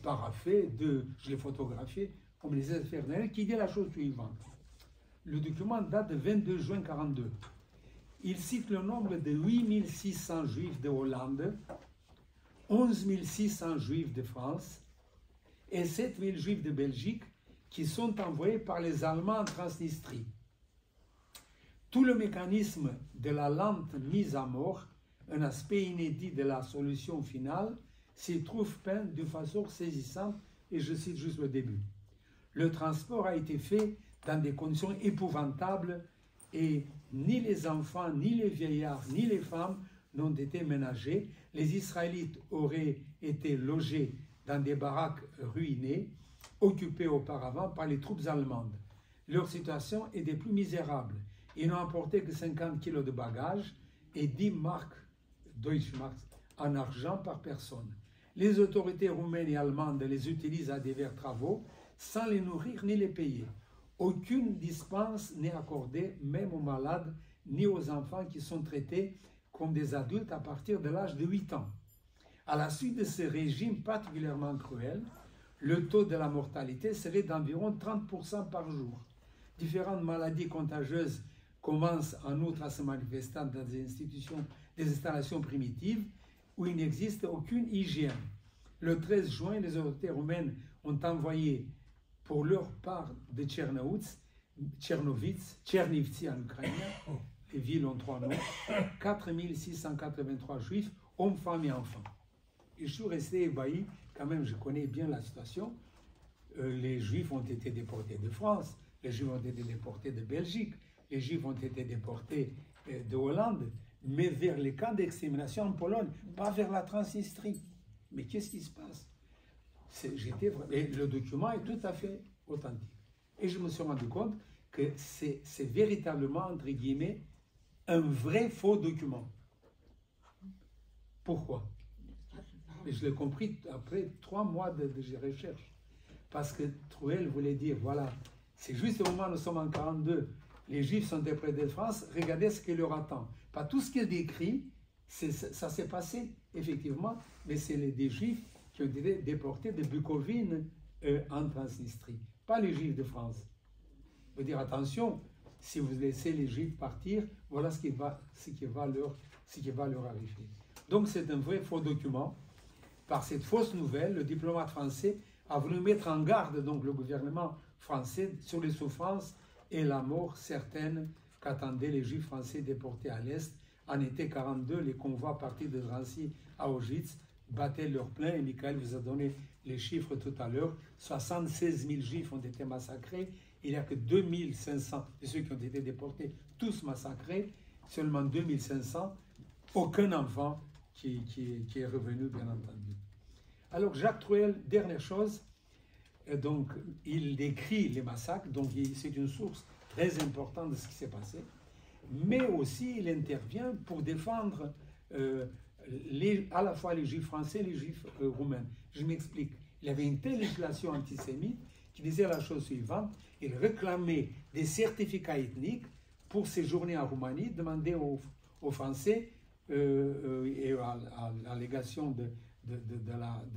paraphé, je l'ai photographié, comme les affaires qui dit la chose suivante. Le document date de 22 juin 1942. Il cite le nombre de 8600 juifs de Hollande, 11 600 juifs de France et 7000 juifs de Belgique qui sont envoyés par les Allemands en Transnistrie. Tout le mécanisme de la lente mise à mort, un aspect inédit de la solution finale, s'y trouve peint de façon saisissante, et je cite juste le début. Le transport a été fait dans des conditions épouvantables et ni les enfants, ni les vieillards, ni les femmes n'ont été ménagés. Les Israélites auraient été logés dans des baraques ruinées, occupées auparavant par les troupes allemandes. Leur situation est des plus misérables. Ils n'ont apporté que 50 kilos de bagages et 10 marques, Deutschmarks, en argent par personne. Les autorités roumaines et allemandes les utilisent à divers travaux sans les nourrir ni les payer. Aucune dispense n'est accordée, même aux malades, ni aux enfants qui sont traités comme des adultes à partir de l'âge de 8 ans. À la suite de ce régime particulièrement cruel, le taux de la mortalité serait d'environ 30% par jour. Différentes maladies contagieuses commencent en outre à se manifester dans des installations primitives où il n'existe aucune hygiène. Le 13 juin, les autorités roumaines ont envoyé pour leur part de Tchernivtsi en Ukraine, les villes ont 3 noms, 4683 juifs, hommes, femmes et enfants. Et je suis resté ébahi, quand même je connais bien la situation. Les juifs ont été déportés de France, les juifs ont été déportés de Belgique, les juifs ont été déportés de Hollande, mais vers les camps d'extermination en Pologne, pas vers la Transnistrie. Mais qu'est-ce qui se passe? Et le document est tout à fait authentique. Et je me suis rendu compte que c'est véritablement, entre guillemets, un vrai faux document. Pourquoi? Et je l'ai compris après 3 mois de recherche. Parce que Trouel voulait dire, voilà, c'est juste au moment où nous sommes en 1942, les Juifs sont déportés de France, regardez ce qui leur attend. Pas tout ce qu'il décrit, ça s'est passé, effectivement, mais c'est des Juifs qui ont été déportés de Bukovine en Transnistrie, pas les Juifs de France. Je veux dire, attention, si vous laissez les Juifs partir, voilà ce qui va leur arriver. Donc c'est un vrai faux document. Par cette fausse nouvelle, le diplomate français a voulu mettre en garde donc le gouvernement français sur les souffrances et la mort certaine qu'attendaient les Juifs français déportés à l'Est. En été 1942, les convois partis de Drancy à Auschwitz battaient leur plein, et Michael vous a donné les chiffres tout à l'heure. 76 000 Juifs ont été massacrés, il n'y a que 2500 de ceux qui ont été déportés, tous massacrés, seulement 2500, aucun enfant qui est revenu, bien entendu. Alors Jacques Trouel, dernière chose, donc il décrit les massacres, donc c'est une source très importante de ce qui s'est passé, mais aussi il intervient pour défendre à la fois les Juifs français et les Juifs roumains. Je m'explique. Il y avait une telle législation antisémite qui disait la chose suivante: il réclamait des certificats ethniques pour séjourner en Roumanie, demander aux Français et à la légation de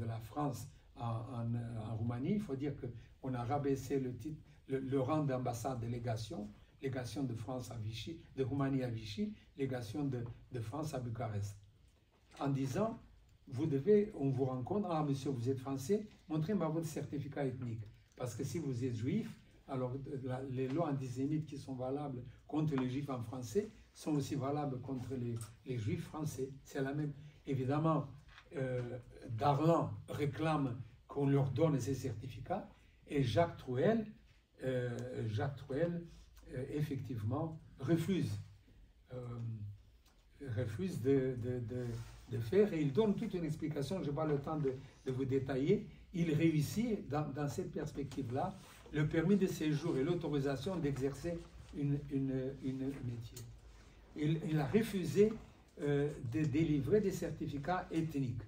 la France en Roumanie. Il faut dire qu'on a rabaissé le rang d'ambassade de légation de France à Vichy, de Roumanie à Vichy, légation de France à Bucarest, en disant, on vous rencontre, ah monsieur, vous êtes français, montrez-moi votre certificat ethnique. Parce que si vous êtes juif, alors les lois antisémites qui sont valables contre les juifs en français sont aussi valables contre les juifs français. C'est la même. Évidemment, Darlan réclame qu'on leur donne ces certificats, et Jacques Trouel effectivement refuse de faire, et il donne toute une explication, je n'ai pas le temps de vous détailler. Il réussit dans cette perspective-là le permis de séjour et l'autorisation d'exercer une métier. Il a refusé de délivrer des certificats ethniques.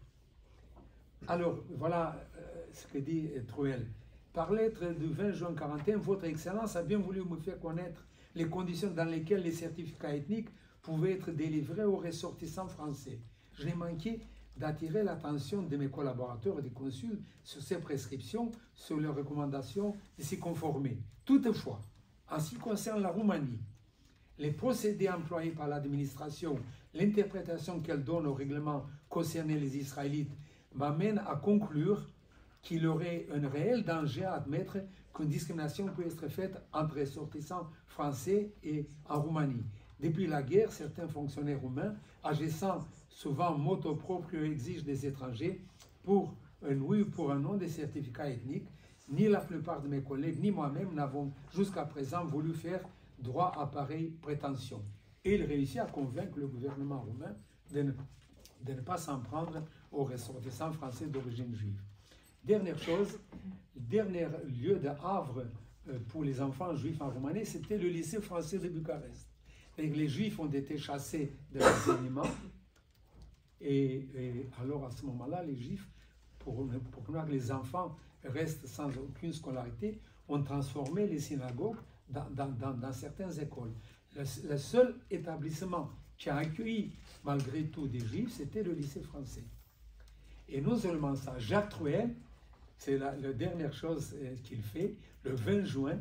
Alors, voilà ce que dit Trouel. Par lettre du 20 juin 1941, Votre Excellence a bien voulu me faire connaître les conditions dans lesquelles les certificats ethniques pouvaient être délivrés aux ressortissants français. Je n'ai manqué d'attirer l'attention de mes collaborateurs et des consuls sur ces prescriptions, sur leurs recommandations de s'y conformer. Toutefois, en ce qui concerne la Roumanie, les procédés employés par l'administration, l'interprétation qu'elle donne au règlement concernant les Israélites m'amène à conclure qu'il y aurait un réel danger à admettre qu'une discrimination peut être faite entre ressortissants français et en Roumanie. Depuis la guerre, certains fonctionnaires roumains, agissant souvent motu proprio, exigent des étrangers pour un oui ou pour un non des certificats ethniques. Ni la plupart de mes collègues, ni moi-même n'avons jusqu'à présent voulu faire droit à pareille prétention. Et il réussit à convaincre le gouvernement roumain de ne pas s'en prendre aux ressortissants français d'origine juive. Dernière chose, le dernier lieu de havre pour les enfants juifs en Roumanie, c'était le lycée français de Bucarest. Et les juifs ont été chassés de l'enseignement, et alors à ce moment-là, les juifs, pour que les enfants restent sans aucune scolarité, ont transformé les synagogues dans certaines écoles. Le seul établissement qui a accueilli malgré tout des juifs, c'était le lycée français. Et non seulement ça, Jacques Trouel, c'est la dernière chose qu'il fait, le 20 juin,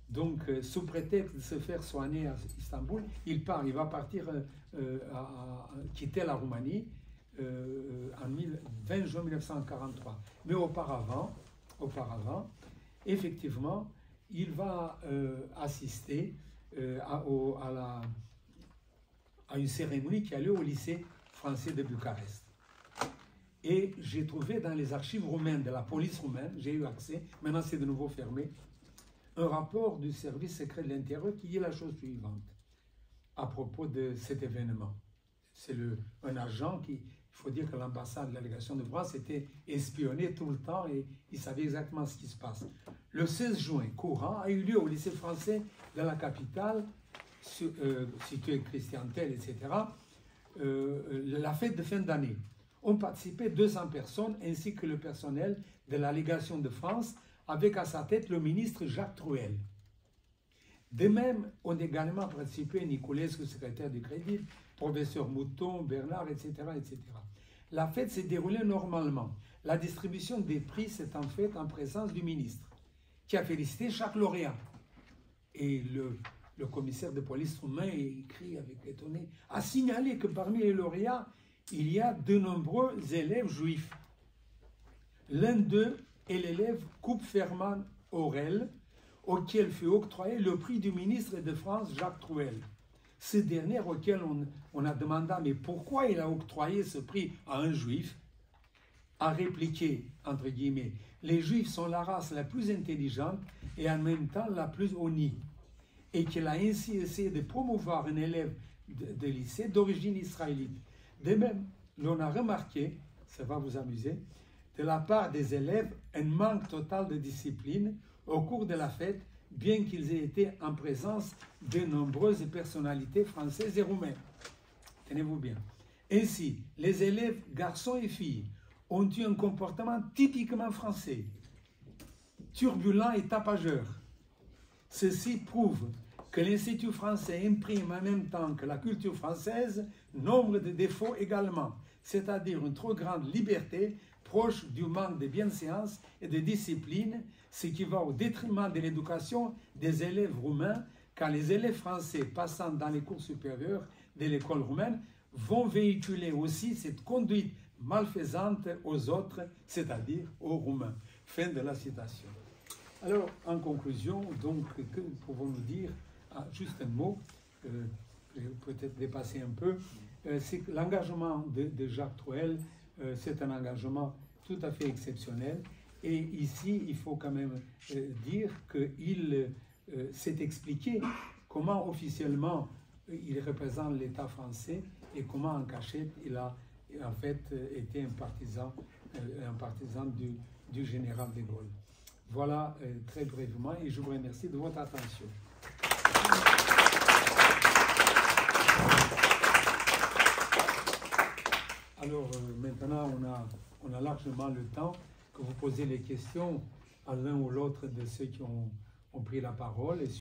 donc sous prétexte de se faire soigner à Istanbul, il va partir quitter la Roumanie en 20 juin 1943. Mais auparavant, effectivement, il va assister à une cérémonie qui a lieu au lycée français de Bucarest. Et j'ai trouvé dans les archives roumaines de la police roumaine, j'ai eu accès, maintenant c'est de nouveau fermé, un rapport du service secret de l'intérieur qui dit la chose suivante à propos de cet événement. C'est un agent qui, il faut dire que l'ambassade de la délégation de France était espionnée tout le temps et il savait exactement ce qui se passe. Le 16 juin courant a eu lieu au lycée français de la capitale, situé Christiantel, etc., la fête de fin d'année. Ont participé 200 personnes ainsi que le personnel de la légation de France avec à sa tête le ministre Jacques Trouel. De même, ont également participé Niculescu, secrétaire du Crédit, professeur Mouton, Bernard, etc., etc. La fête s'est déroulée normalement. La distribution des prix s'est en fait en présence du ministre, qui a félicité chaque lauréat. Et le commissaire de police roumain écrit avec étonné, a signalé que parmi les lauréats, il y a de nombreux élèves juifs. L'un d'eux est l'élève Coupe-Ferman Aurel, auquel fut octroyé le prix du ministre de France Jacques Trouel. Ce dernier, auquel on a demandé mais pourquoi il a octroyé ce prix à un juif, a répliqué, entre guillemets, les juifs sont la race la plus intelligente et en même temps la plus honnie, et qu'il a ainsi essayé de promouvoir un élève de lycée d'origine israélite. De même, l'on a remarqué, ça va vous amuser, de la part des élèves, un manque total de discipline au cours de la fête, bien qu'ils aient été en présence de nombreuses personnalités françaises et roumaines. Tenez-vous bien. Ainsi, les élèves, garçons et filles, ont eu un comportement typiquement français, turbulent et tapageur. Ceci prouve que l'Institut français imprime en même temps que la culture française nombre de défauts également, c'est-à-dire une trop grande liberté proche du manque de bienséance et de discipline, ce qui va au détriment de l'éducation des élèves roumains, car les élèves français passant dans les cours supérieurs de l'école roumaine vont véhiculer aussi cette conduite malfaisante aux autres, c'est-à-dire aux Roumains. Fin de la citation. Alors, en conclusion, donc, que pouvons-nous dire? Juste un mot, peut-être dépasser un peu, c'est que l'engagement de Jacques Trouel, c'est un engagement tout à fait exceptionnel. Et ici, il faut quand même dire qu'il s'est expliqué comment officiellement il représente l'État français et comment en cachette il a en fait été un partisan du général de Gaulle. Voilà très brièvement et je vous remercie de votre attention. Alors maintenant on a largement le temps que vous posez les questions à l'un ou l'autre de ceux qui ont pris la parole.